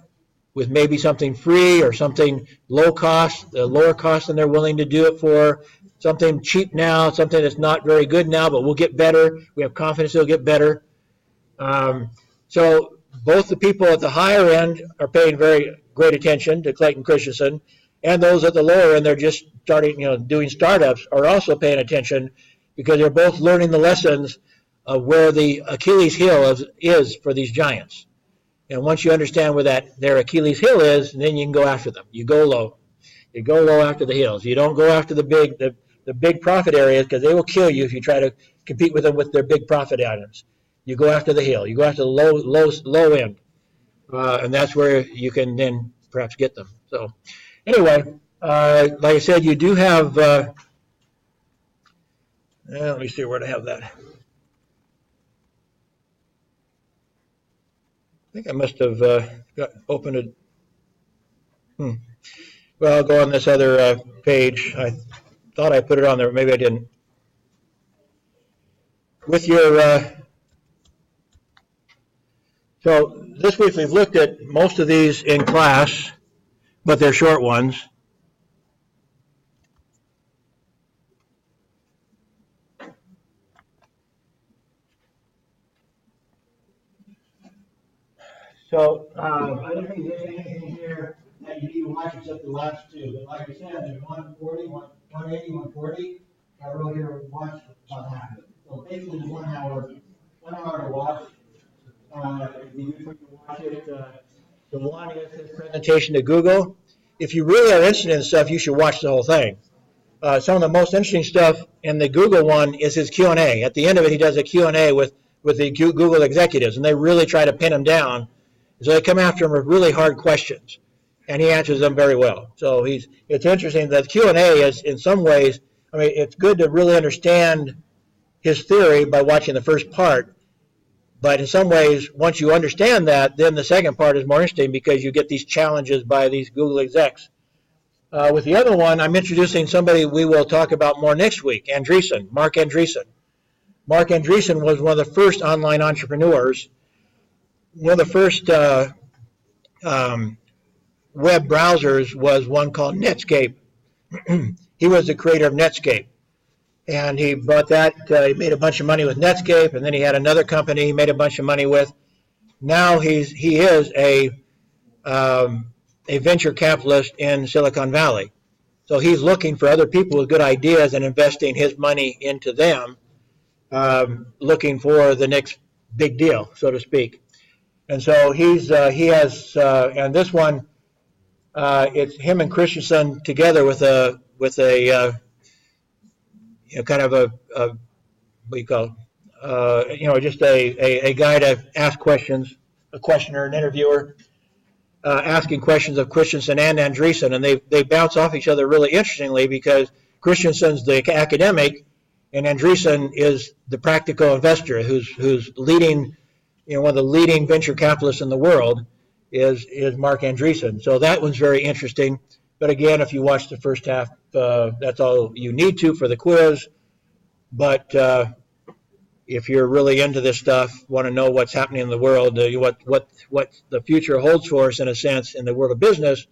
with maybe something free or something lower cost than they're willing to do it for, something cheap now, something that's not very good now, but will get better. We have confidence it'll get better. So both the people at the higher end are paying very great attention to Clayton Christensen, and those at the lower end, they're just starting, doing startups, are also paying attention because they're both learning the lessons of where the Achilles heel is for these giants. And once you understand where their Achilles heel is, then you can go after them. You go low. You go low after the heels. You don't go after the big profit areas because they will kill you if you try to compete with them with their big profit items. You go after the heel. You go after the low end, and that's where you can then perhaps get them. So anyway, like I said, you do have. Let me see where to have that. I think I must have opened it. Well, I'll go on this other page. I thought I put it on there, but maybe I didn't. With your so this week we've looked at most of these in class, but they're short ones. So I don't think there's anything here that you need to watch except the last two. But like I said, there's 140, 180, 140. I wrote here watch about half of it. So basically 1 hour to watch. It'd be good for you to watch it. The one is his presentation to Google. If you really are interested in stuff, you should watch the whole thing. Some of the most interesting stuff in the Google one is his Q&A. At the end of it, he does a Q&A with the Google executives, and they really try to pin him down. So they come after him with really hard questions, and he answers them very well. So it's interesting that Q&A is, in some ways, I mean, it's good to really understand his theory by watching the first part. But in some ways, once you understand that, then the second part is more interesting because you get these challenges by these Google execs. With the other one, I'm introducing somebody we will talk about more next week, Andreessen, Mark Andreessen. Mark Andreessen was one of the first online entrepreneurs. One of the first web browsers was one called Netscape. He was the creator of Netscape. And he bought that, he made a bunch of money with Netscape, and then he had another company he made a bunch of money with. Now he is a venture capitalist in Silicon Valley. So he's looking for other people with good ideas and investing his money into them, looking for the next big deal, so to speak. And so he has, and this one, it's him and Christensen together with a kind of a what do you call just a guy to ask questions, a questioner, an interviewer, asking questions of Christensen and Andreessen, and they bounce off each other really interestingly because Christensen's the academic and Andreessen is the practical investor who's leading, one of the leading venture capitalists in the world is Mark Andreessen. So that one's very interesting. But again, if you watch the first half, that's all you need to for the quiz. But if you're really into this stuff, want to know what's happening in the world, what the future holds for us in a sense in the world of business,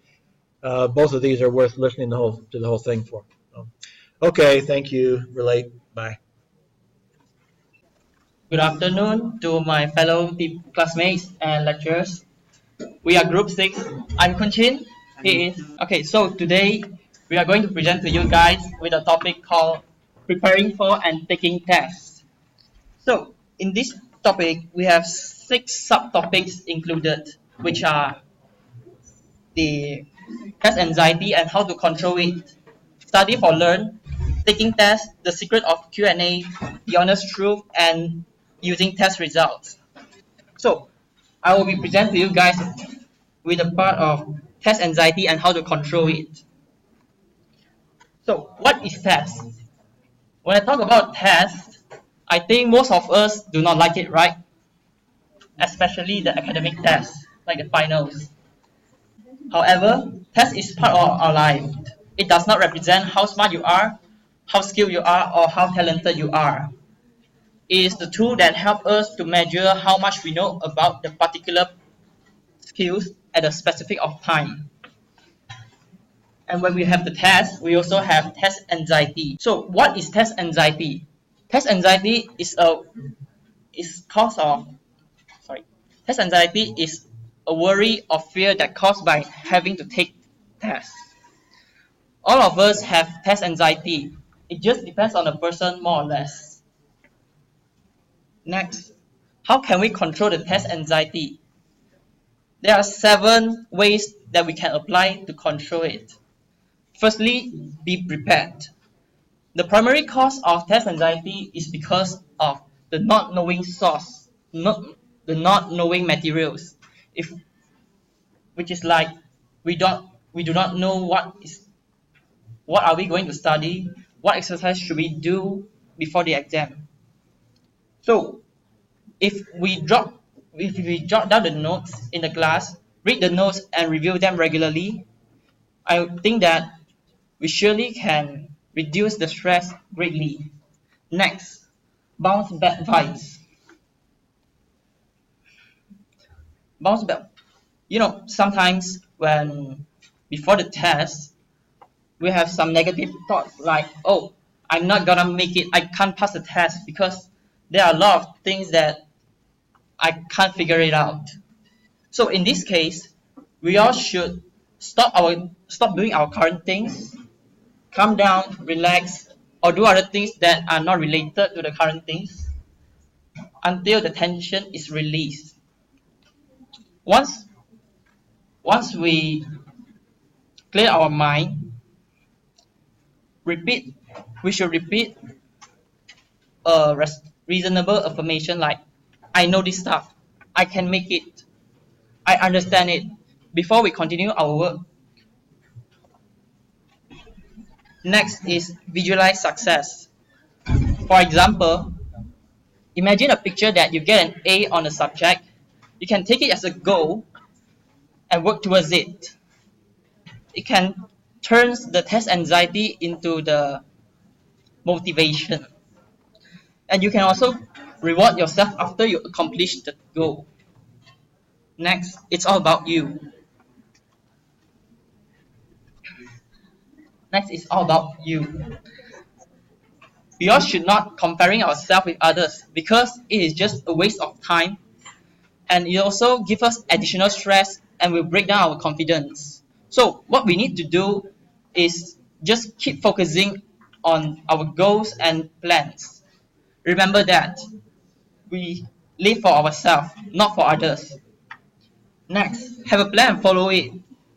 both of these are worth listening to the whole thing for. Okay, thank you. Relate. Bye. Good afternoon to my fellow classmates and lecturers. We are Group 6. I'm Kunchin. He is. Okay, so today we are going to present to you guys with a topic called preparing for and taking tests. So in this topic, we have 6 subtopics included, which are the test anxiety and how to control it, study for learn, taking tests, the secret of Q&A, the honest truth, and using test results. So I will be presenting to you guys with a part of test anxiety and how to control it. So what is test? When I talk about test, I think most of us do not like it, right? Especially the academic tests, like the finals. However, test is part of our life. It does not represent how smart you are, how skilled you are, or how talented you are. It is the tool that helps us to measure how much we know about the particular skills at a specific of time. And when we have the test, we also have test anxiety. So what is test anxiety? Test anxiety is Test anxiety is a worry or fear that caused by having to take tests. All of us have test anxiety. It just depends on the person more or less. Next, how can we control the test anxiety? There are 7 ways that we can apply to control it. Firstly, be prepared. The primary cause of test anxiety is because of the not knowing source, the not knowing materials. Which is like we do not know what are we going to study, what exercise should we do before the exam. So if we jot down the notes in the class, read the notes and review them regularly, I think that we surely can reduce the stress greatly. Next, bounce back vibes. Bounce back. Sometimes when before the test, we have some negative thoughts like, oh, I'm not gonna make it, I can't pass the test because there are a lot of things that I can't figure it out. So in this case, we all should stop doing our current things, calm down, relax, or do other things that are not related to the current things until the tension is released. Once once we clear our mind, repeat. We should repeat a reasonable affirmation like, "I know this stuff. I can make it. I understand it." Before we continue our work. Next is visualize success. For example, imagine a picture that you get an A on a subject. You can take it as a goal and work towards it. It can turn the test anxiety into the motivation. And you can also reward yourself after you accomplish the goal. Next, it's all about you. Next is all about you. We all should not comparing ourselves with others because it is just a waste of time, and it also gives us additional stress and will break down our confidence. So what we need to do is just keep focusing on our goals and plans. Remember that we live for ourselves, not for others. Next, have a plan and follow it.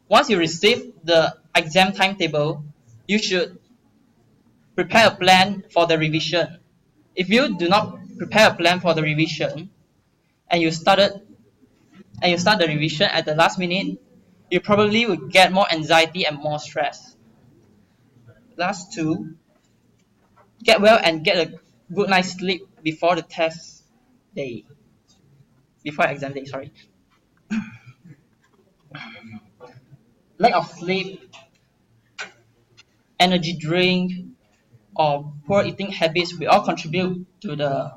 Once you receive the exam timetable, you should prepare a plan for the revision. If you do not prepare a plan for the revision and you start the revision at the last minute, you probably will get more anxiety and more stress. Last two, get well and get a good night's sleep before the test day, before exam day, sorry. Lack of sleep, energy drink, or poor eating habits will all contribute to the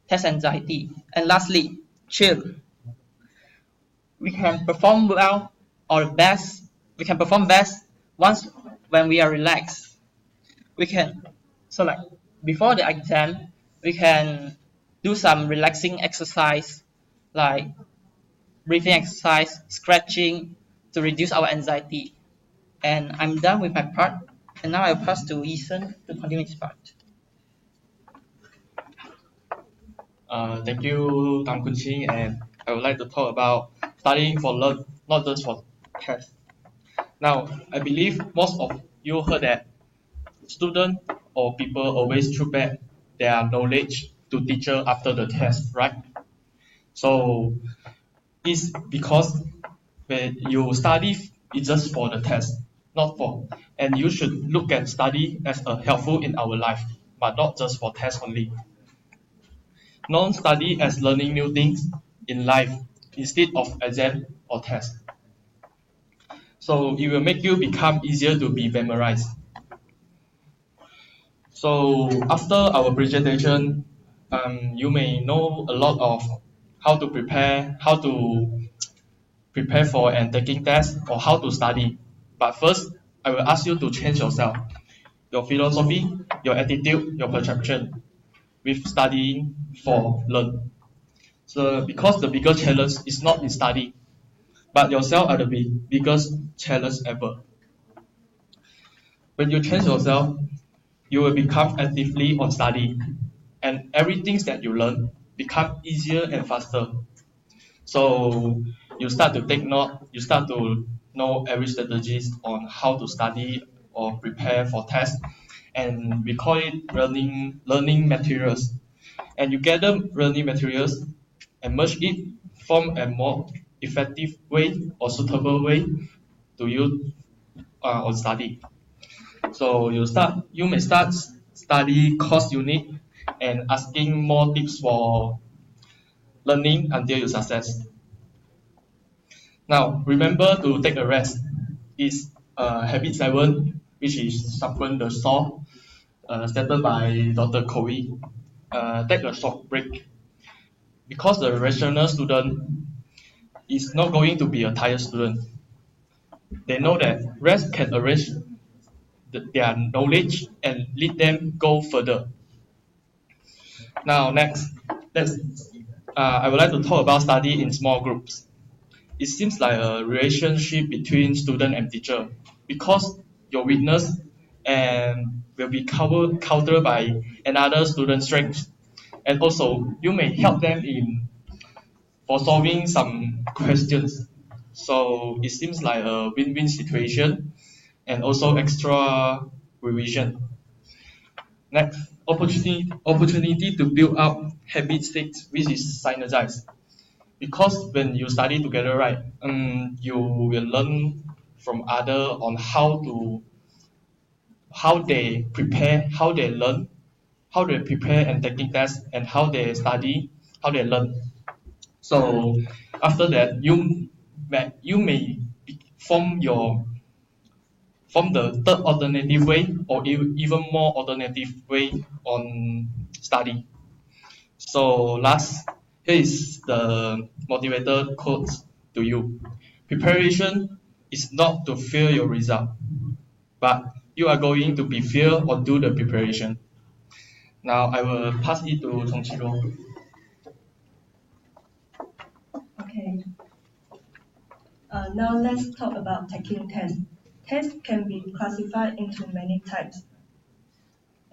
test anxiety. And lastly, chill. We can perform well or best. We can perform best once when we are relaxed. We can so like before the exam, we can do some relaxing exercise like breathing exercise, stretching to reduce our anxiety. And I'm done with my part. And now I'll pass to Ethan to continue his part. Thank you, Tan Kun Ching, and I would like to talk about studying for learn, not just for test. Now, I believe most of you heard that students or people always throw back their knowledge to teacher after the test, right? So it's because when you study, it's just for the test, not for, and you should look at study as a helpful in our life, but not just for test only. Non-study as learning new things in life instead of exam or test. So it will make you become easier to be memorized. So after our presentation, you may know a lot of how to prepare for and taking tests or how to study. But first, I will ask you to change yourself, your philosophy, your attitude, your perception with studying for learn. So because the biggest challenge is not in study, but yourself are the biggest challenge ever. When you change yourself, you will become actively on study, and everything that you learn become easier and faster. So you start to take note, you start to know every strategies on how to study or prepare for tests, and we call it learning materials. And you gather learning materials and merge it, form a more effective way or suitable way to use on study. So you may start study course unit and asking more tips for learning until you success. Now remember to take a rest. It's habit 7, which is sharpen the saw, started by Dr. Covey. Take a short break because the rational student is not going to be a tired student. They know that rest can arrange their knowledge and lead them go further. Now next, let's I would like to talk about study in small groups. It seems like a relationship between student and teacher because your weakness and will be countered by another student's strength, and also you may help them in for solving some questions. So it seems like a win-win situation and also extra revision. Next, opportunity to build up habit state, which is synergize. Because when you study together, right, you will learn from other on how they prepare, how they learn, how they prepare and taking tests, and how they study, how they learn. So after that, you may form the third alternative way or even more alternative way on study. So last, here is the motivator quote to you. Preparation is not to fear your result, but you are going to be fear or do the preparation. Now I will pass it to Chongqilo. Okay. Now let's talk about taking tests. Tests can be classified into many types.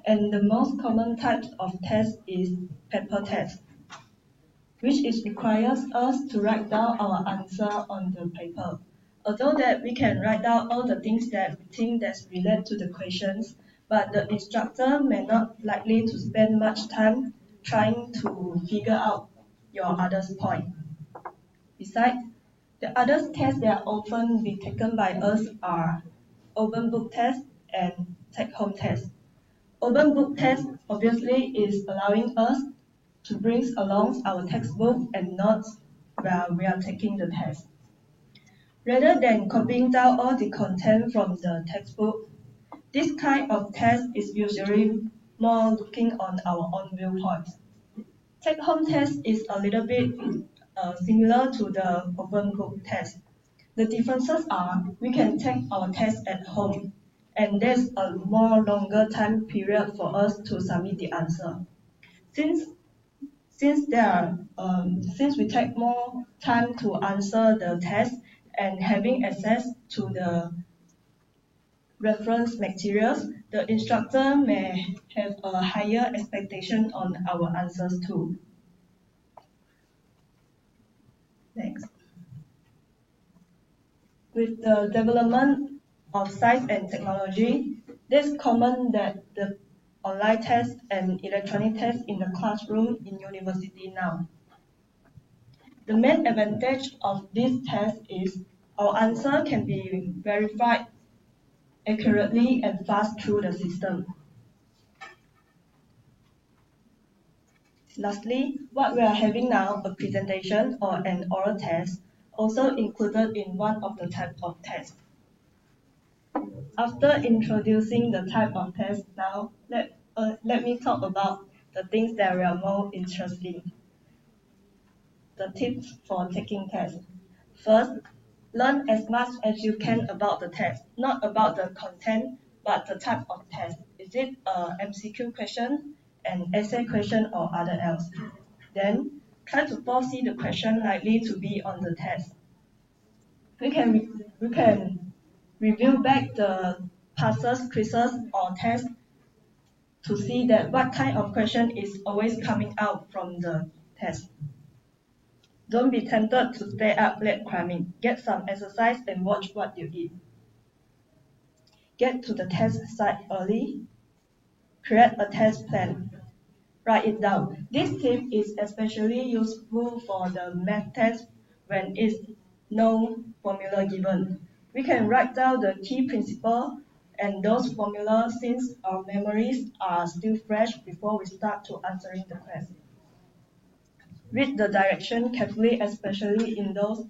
And the most common type of test is paper test, which requires us to write down our answer on the paper. Although that we can write down all the things that we think that's related to the questions, but the instructor may not likely to spend much time trying to figure out your other's point. Besides, the other tests that often be taken by us are open book test and take-home test. Open book test obviously is allowing us to bring along our textbook and notes while we are taking the test. Rather than copying down all the content from the textbook, this kind of test is usually more looking on our own viewpoints. Take-home test is a little bit similar to the open book test. The differences are we can take our test at home, and there's a more longer time period for us to submit the answer. Since since we take more time to answer the test and having access to the reference materials, the instructor may have a higher expectation on our answers too. Next. With the development of science and technology, it's common that the online test and electronic test in the classroom in university now. The main advantage of this test is our answer can be verified accurately and fast through the system. Lastly, what we are having now, a presentation or an oral test, also included in one of the types of tests. After introducing the type of test, now let me talk about the things that we are more interested in. The tips for taking tests. First, learn as much as you can about the test, not about the content, but the type of test. Is it a MCQ question, an essay question, or other else? Then, try to foresee the question likely to be on the test. We can review back the passes, quizzes, or tests to see that what kind of question is always coming out from the test. Don't be tempted to stay up late cramming. Get some exercise and watch what you eat. Get to the test site early. Create a test plan. Write it down. This tip is especially useful for the math test when it's no formula given. We can write down the key principle and those formulas since our memories are still fresh before we start to answering the question. Read the direction carefully, especially in those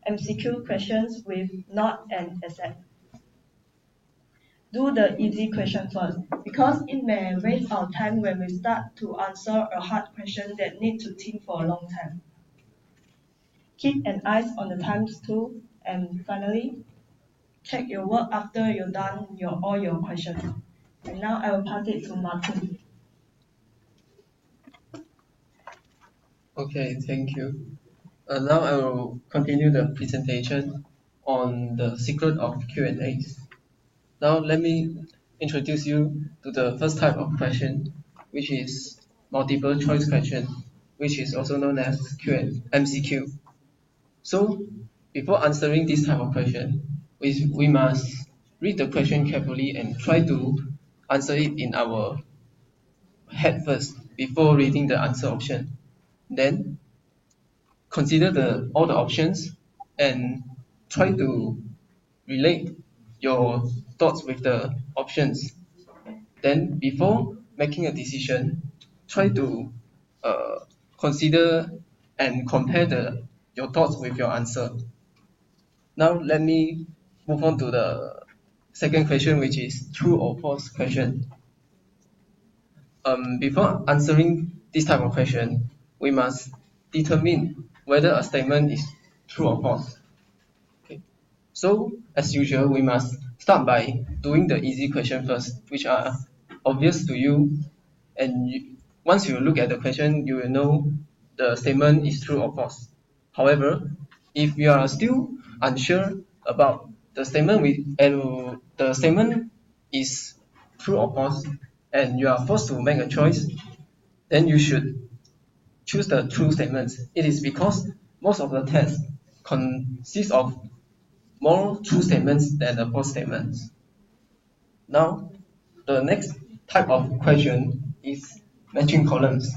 MCQ questions with not and except. Do the easy question first, because it may waste our time when we start to answer a hard question that need to think for a long time. Keep an eye on the times too, and finally, check your work after you've done all your questions. And now I will pass it to Martin. Okay, thank you. Now I will continue the presentation on the secret of Q&As. Now let me introduce you to the first type of question, which is multiple choice question. which is also known as MCQ. So before answering this type of question, we must read the question carefully and try to answer it in our head first before reading the answer option. Then consider all the options and try to relate your thoughts with the options. Then before making a decision, try to uh, consider and compare your thoughts with your answer. Now let me move on to the second question, which is true or false question. Before answering this type of question, we must determine whether a statement is true or false. Okay. So as usual, we must start by doing the easy question first, which are obvious to you, and once you look at the question, you will know the statement is true or false. However, if you are still unsure about the statement is true or false, and you are forced to make a choice, then you should choose the true statements. It is because most of the tests consist of more true statements than the false statements. Now, the next type of question is matching columns.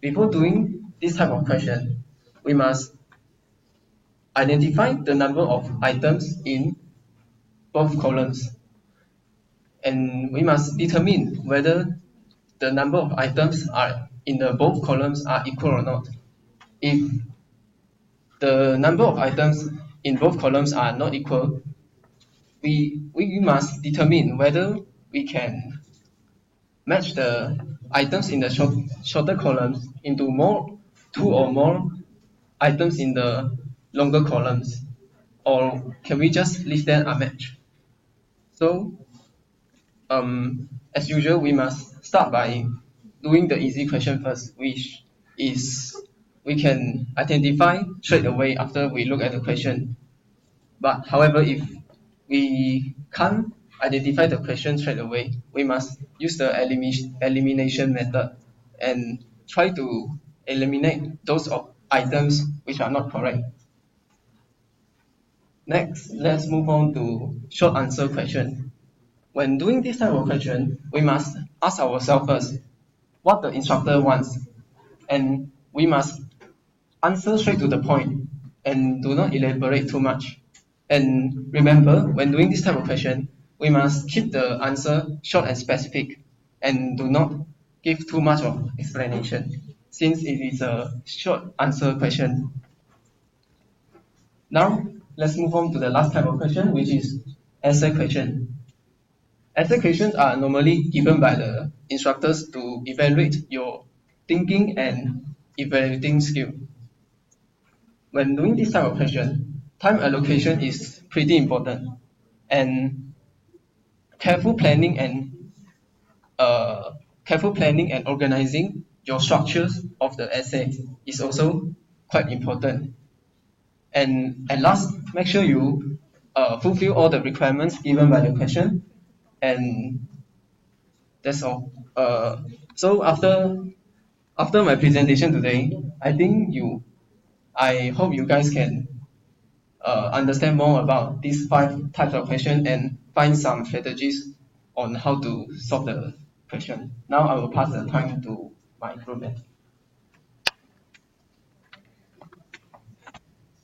Before doing this type of question, we must identify the number of items in both columns, and we must determine whether the number of items are in the both columns are equal or not. If the number of items in both columns are not equal, we must determine whether we can match the items in the shorter columns into two or more items in the longer columns, or can we just leave them unmatched? So as usual, we must start by doing the easy question first, which is we can identify straight away after we look at the question. But however, if we can't identify the question straight away, we must use the elimination method and try to eliminate those items which are not correct. Next, let's move on to short answer question. When doing this type of question, we must ask ourselves first what the instructor wants, and we must answer straight to the point and do not elaborate too much. And remember, when doing this type of question, we must keep the answer short and specific and do not give too much of explanation, since it is a short answer question. Now, let's move on to the last type of question, which is essay question. Essay questions are normally given by the instructors to evaluate your thinking and evaluating skill. When doing this type of question, time allocation is pretty important, and careful planning and organizing your structures of the essay is also quite important. And at last, make sure you fulfill all the requirements given by the question, and that's all. So after my presentation today, I hope you guys can understand more about these 5 types of question and find some strategies on how to solve the question. Now I will pass the time to my groupmate.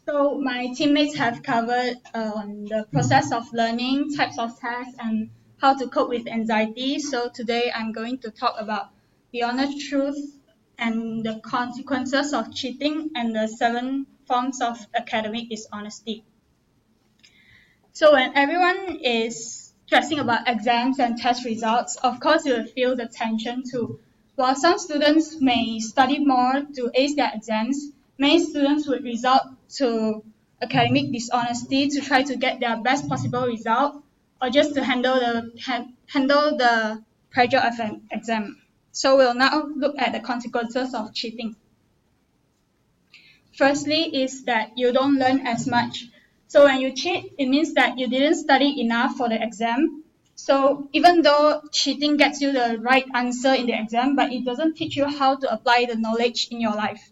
So my teammates have covered the process of learning, types of tasks, and how to cope with anxiety. So today I'm going to talk about the honest truth and the consequences of cheating and the 7 forms of academic dishonesty. So when everyone is stressing about exams and test results, of course you will feel the tension too. While some students may study more to ace their exams, many students would resort to academic dishonesty to try to get their best possible result or just to handle the pressure of an exam. So we'll now look at the consequences of cheating. Firstly is that you don't learn as much. So when you cheat, it means that you didn't study enough for the exam. So even though cheating gets you the right answer in the exam, but it doesn't teach you how to apply the knowledge in your life.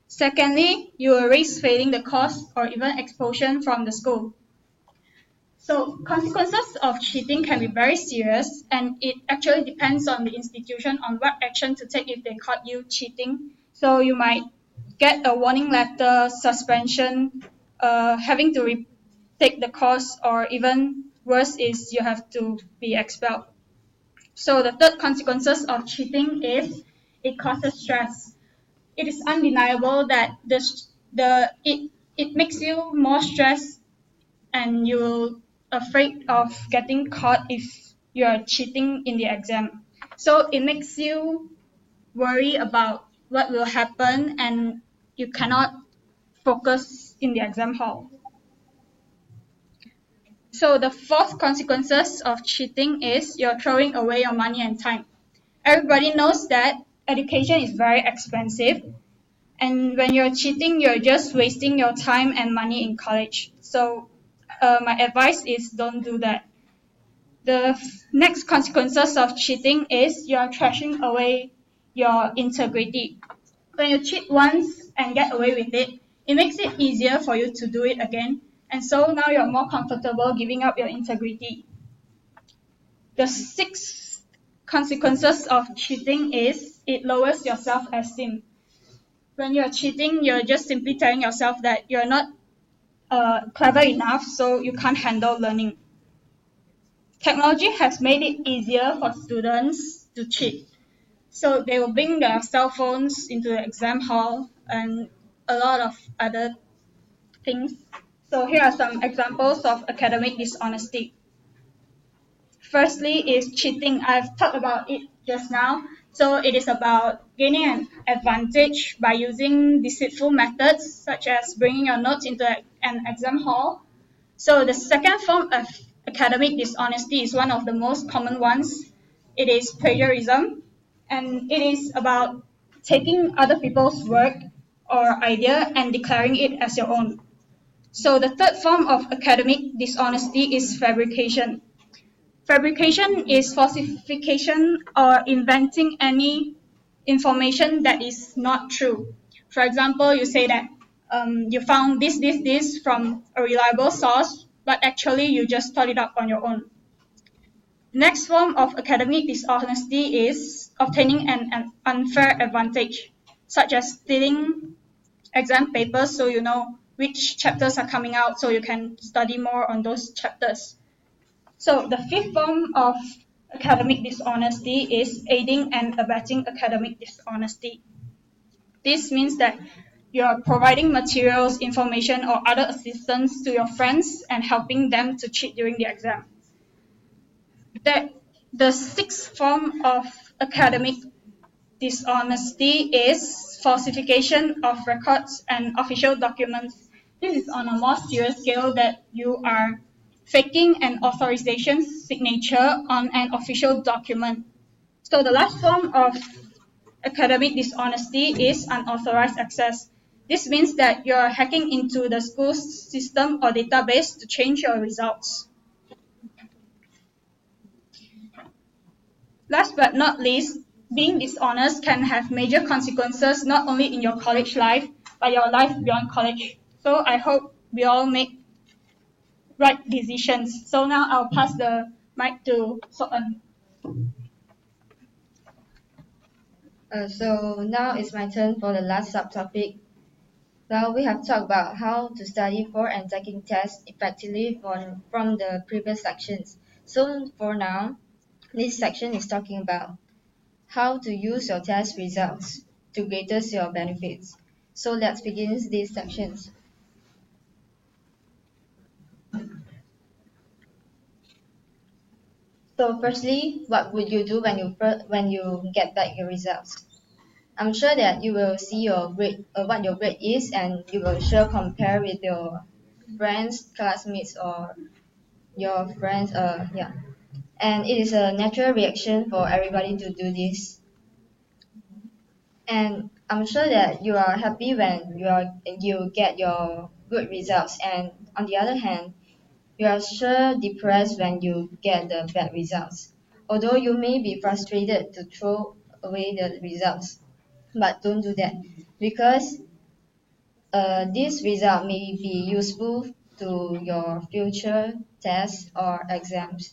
Secondly, you will risk failing the course or even expulsion from the school. So consequences of cheating can be very serious, and it actually depends on the institution on what action to take if they caught you cheating. So you might get a warning letter, suspension, having to retake the course, or even worse is you have to be expelled. So the third consequences of cheating is it causes stress. It is undeniable that it makes you more stressed and you're afraid of getting caught if you are cheating in the exam. So it makes you worry about what will happen and you cannot focus in the exam hall. So the fourth consequences of cheating is you're throwing away your money and time. Everybody knows that education is very expensive, and when you're cheating, you're just wasting your time and money in college. So my advice is don't do that. The next consequences of cheating is you're trashing away your integrity. When you cheat once and get away with it, it makes it easier for you to do it again. And so now you're more comfortable giving up your integrity. The sixth consequences of cheating is it lowers your self-esteem. When you're cheating, you're just simply telling yourself that you're not clever enough, so you can't handle learning. Technology has made it easier for students to cheat. So they will bring their cell phones into the exam hall and a lot of other things. So here are some examples of academic dishonesty. Firstly is cheating. I've talked about it just now. So it is about gaining an advantage by using deceitful methods such as bringing your notes into an exam hall. So the second form of academic dishonesty is one of the most common ones. It is plagiarism, and it is about taking other people's work or idea and declaring it as your own. So the third form of academic dishonesty is fabrication. Fabrication is falsification or inventing any information that is not true. For example, you say that you found this from a reliable source, but actually you just thought it up on your own. Next form of academic dishonesty is obtaining an unfair advantage, such as stealing exam papers so you know which chapters are coming out so you can study more on those chapters. So the fifth form of academic dishonesty is aiding and abetting academic dishonesty. This means that you are providing materials, information, or other assistance to your friends and helping them to cheat during the exam. The sixth form of academic dishonesty is falsification of records and official documents. This is on a more serious scale that you are faking an authorization signature on an official document. So the last form of academic dishonesty is unauthorized access. This means that you're hacking into the school's system or database to change your results. Last but not least, being dishonest can have major consequences not only in your college life, but your life beyond college. So I hope we all make right decisions. So now I'll pass the mic to Soen. So now it's my turn for the last subtopic. Well, we have talked about how to study for and taking tests effectively from the previous sections. So for now, this section is talking about how to use your test results to greatest your benefits. So let's begin these sections. So firstly, what would you do when you get back your results? I'm sure that you will see your grade, what your grade is, and you will sure compare with your friends, classmates, or your friends. Yeah, and it is a natural reaction for everybody to do this. And I'm sure that you are happy when you get your good results. And on the other hand, You are sure depressed when you get the bad results. Although you may be frustrated to throw away the results, but don't do that because this result may be useful to your future tests or exams.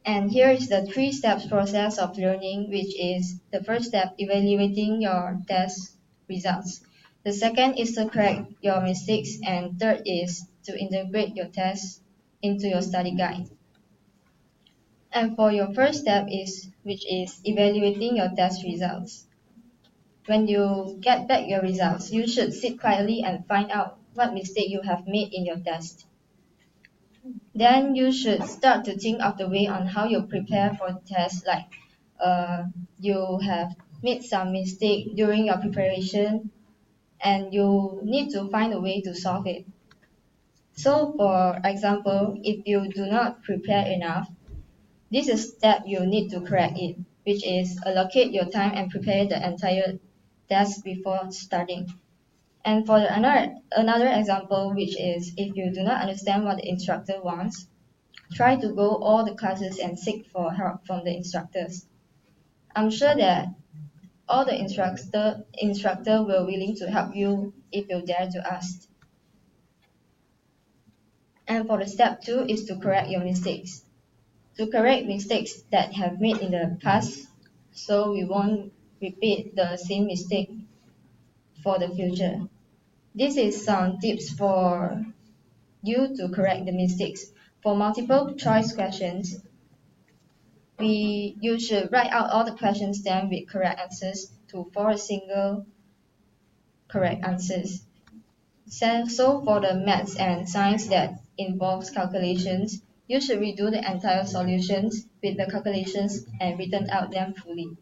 And here is the 3 steps process of learning, which is the first step, evaluating your test results. The second is to correct your mistakes, and third is to integrate your tests into your study guide. And for your first step which is evaluating your test results. When you get back your results, you should sit quietly and find out what mistake you have made in your test. Then you should start to think of the way on how you prepare for the test, like you have made some mistake during your preparation and you need to find a way to solve it. So for example, if you do not prepare enough, this is step you need to correct it, which is allocate your time and prepare the entire test before starting. And for another example, which is if you do not understand what the instructor wants, try to go all the classes and seek for help from the instructors. I'm sure that all the instructor will willing to help you if you dare to ask. And for the step 2 is to correct your mistakes. To correct mistakes that have made in the past so we won't repeat the same mistake for the future. This is some tips for you to correct the mistakes. For multiple choice questions, you should write out all the questions then with correct answers to for a single correct answers. So for the maths and science that involves calculations, you should redo the entire solutions with the calculations and written out them fully.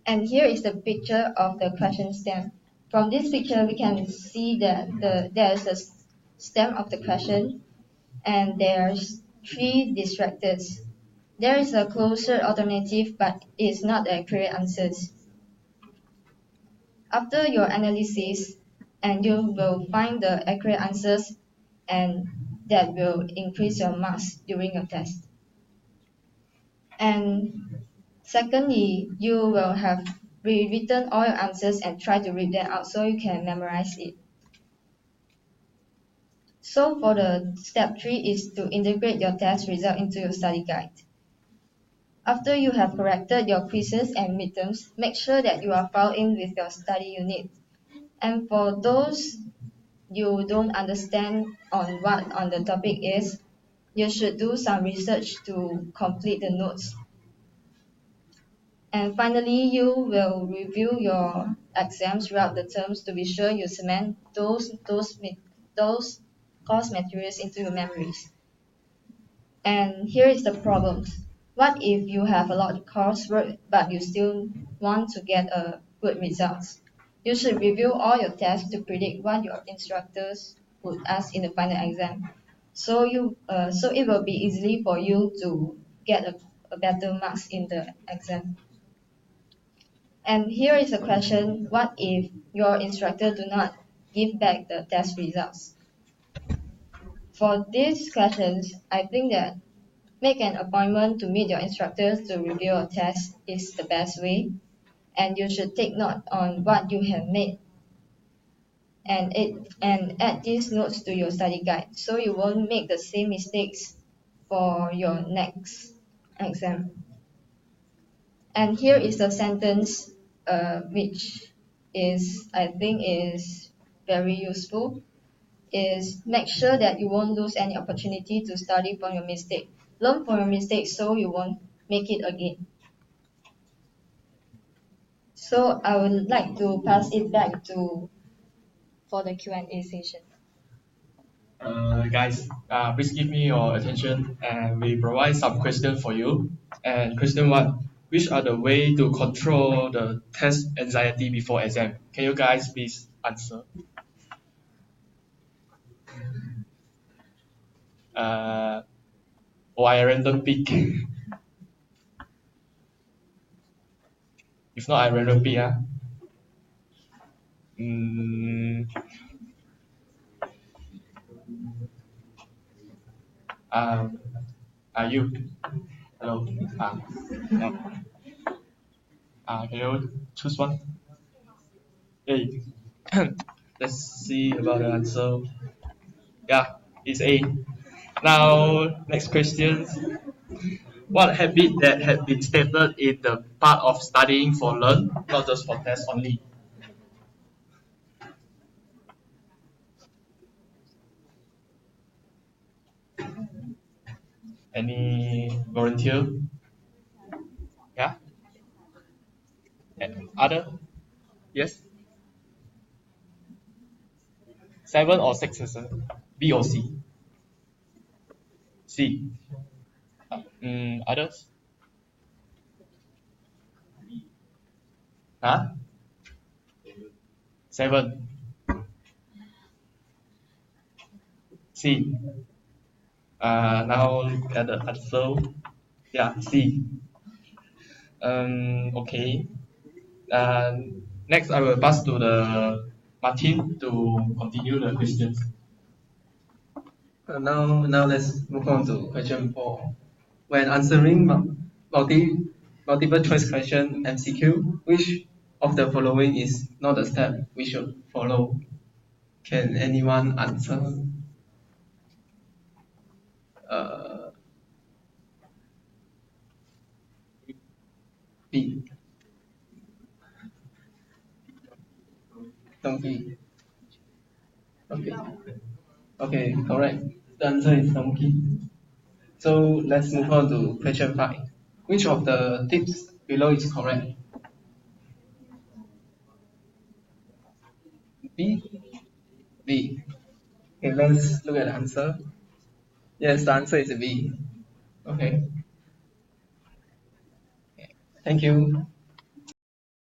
And here is the picture of the question stem. From this picture, we can see that there is a stem of the question and there's 3 distractors. There is a closer alternative, but it's not the accurate answers. After your analysis, and you will find the accurate answers, and that will increase your marks during your test. And secondly, you will have rewritten all your answers and try to read them out so you can memorize it. So for the step 3 is to integrate your test result into your study guide. After you have corrected your quizzes and midterms, make sure that you are filed in with your study unit. And for those you don't understand on what on the topic is, you should do some research to complete the notes. And finally, you will review your exams throughout the terms to be sure you cement those course materials into your memories. And here is the problem. What if you have a lot of coursework but you still want to get a good results? You should review all your tests to predict what your instructors would ask in the final exam. So it will be easy for you to get a better marks in the exam. And here is a question, what if your instructor do not give back the test results? For these questions, I think that make an appointment to meet your instructors to review a test is the best way, and you should take note on what you have made and add these notes to your study guide so you won't make the same mistakes for your next exam. And here is the sentence which is I think is very useful is make sure that you won't lose any opportunity to study from your mistake. Learn from your mistakes so you won't make it again. So I would like to pass it back to for the Q&A session. Guys, please give me your attention and we provide some questions for you. And question 1, which are the way to control the test anxiety before exam? Can you guys please answer? Or I random pick. If not, I random pick. Mm, Are you? Hello. No. Can you choose one? A. Let's see about the answer. Yeah, it's A. Now, next question. What habit that had been stated in the part of studying for learn, not just for test only? Any volunteer? Yeah? Other? Yes? 7 or 6 is it? B or C? C. Others? Huh? 7. C. Now look at the answer. Yeah, C. Okay. Next, I will pass to the Martin to continue the questions. Now let's move on to question 4. When answering multiple choice question MCQ, which of the following is not a step we should follow? Can anyone answer? Uh, B. Donkey. Okay. Okay, correct. The answer is donkey. So let's move on to question 5. Which of the tips below is correct? B. B. Okay, let's look at the answer. Yes, the answer is B. Okay. Thank you.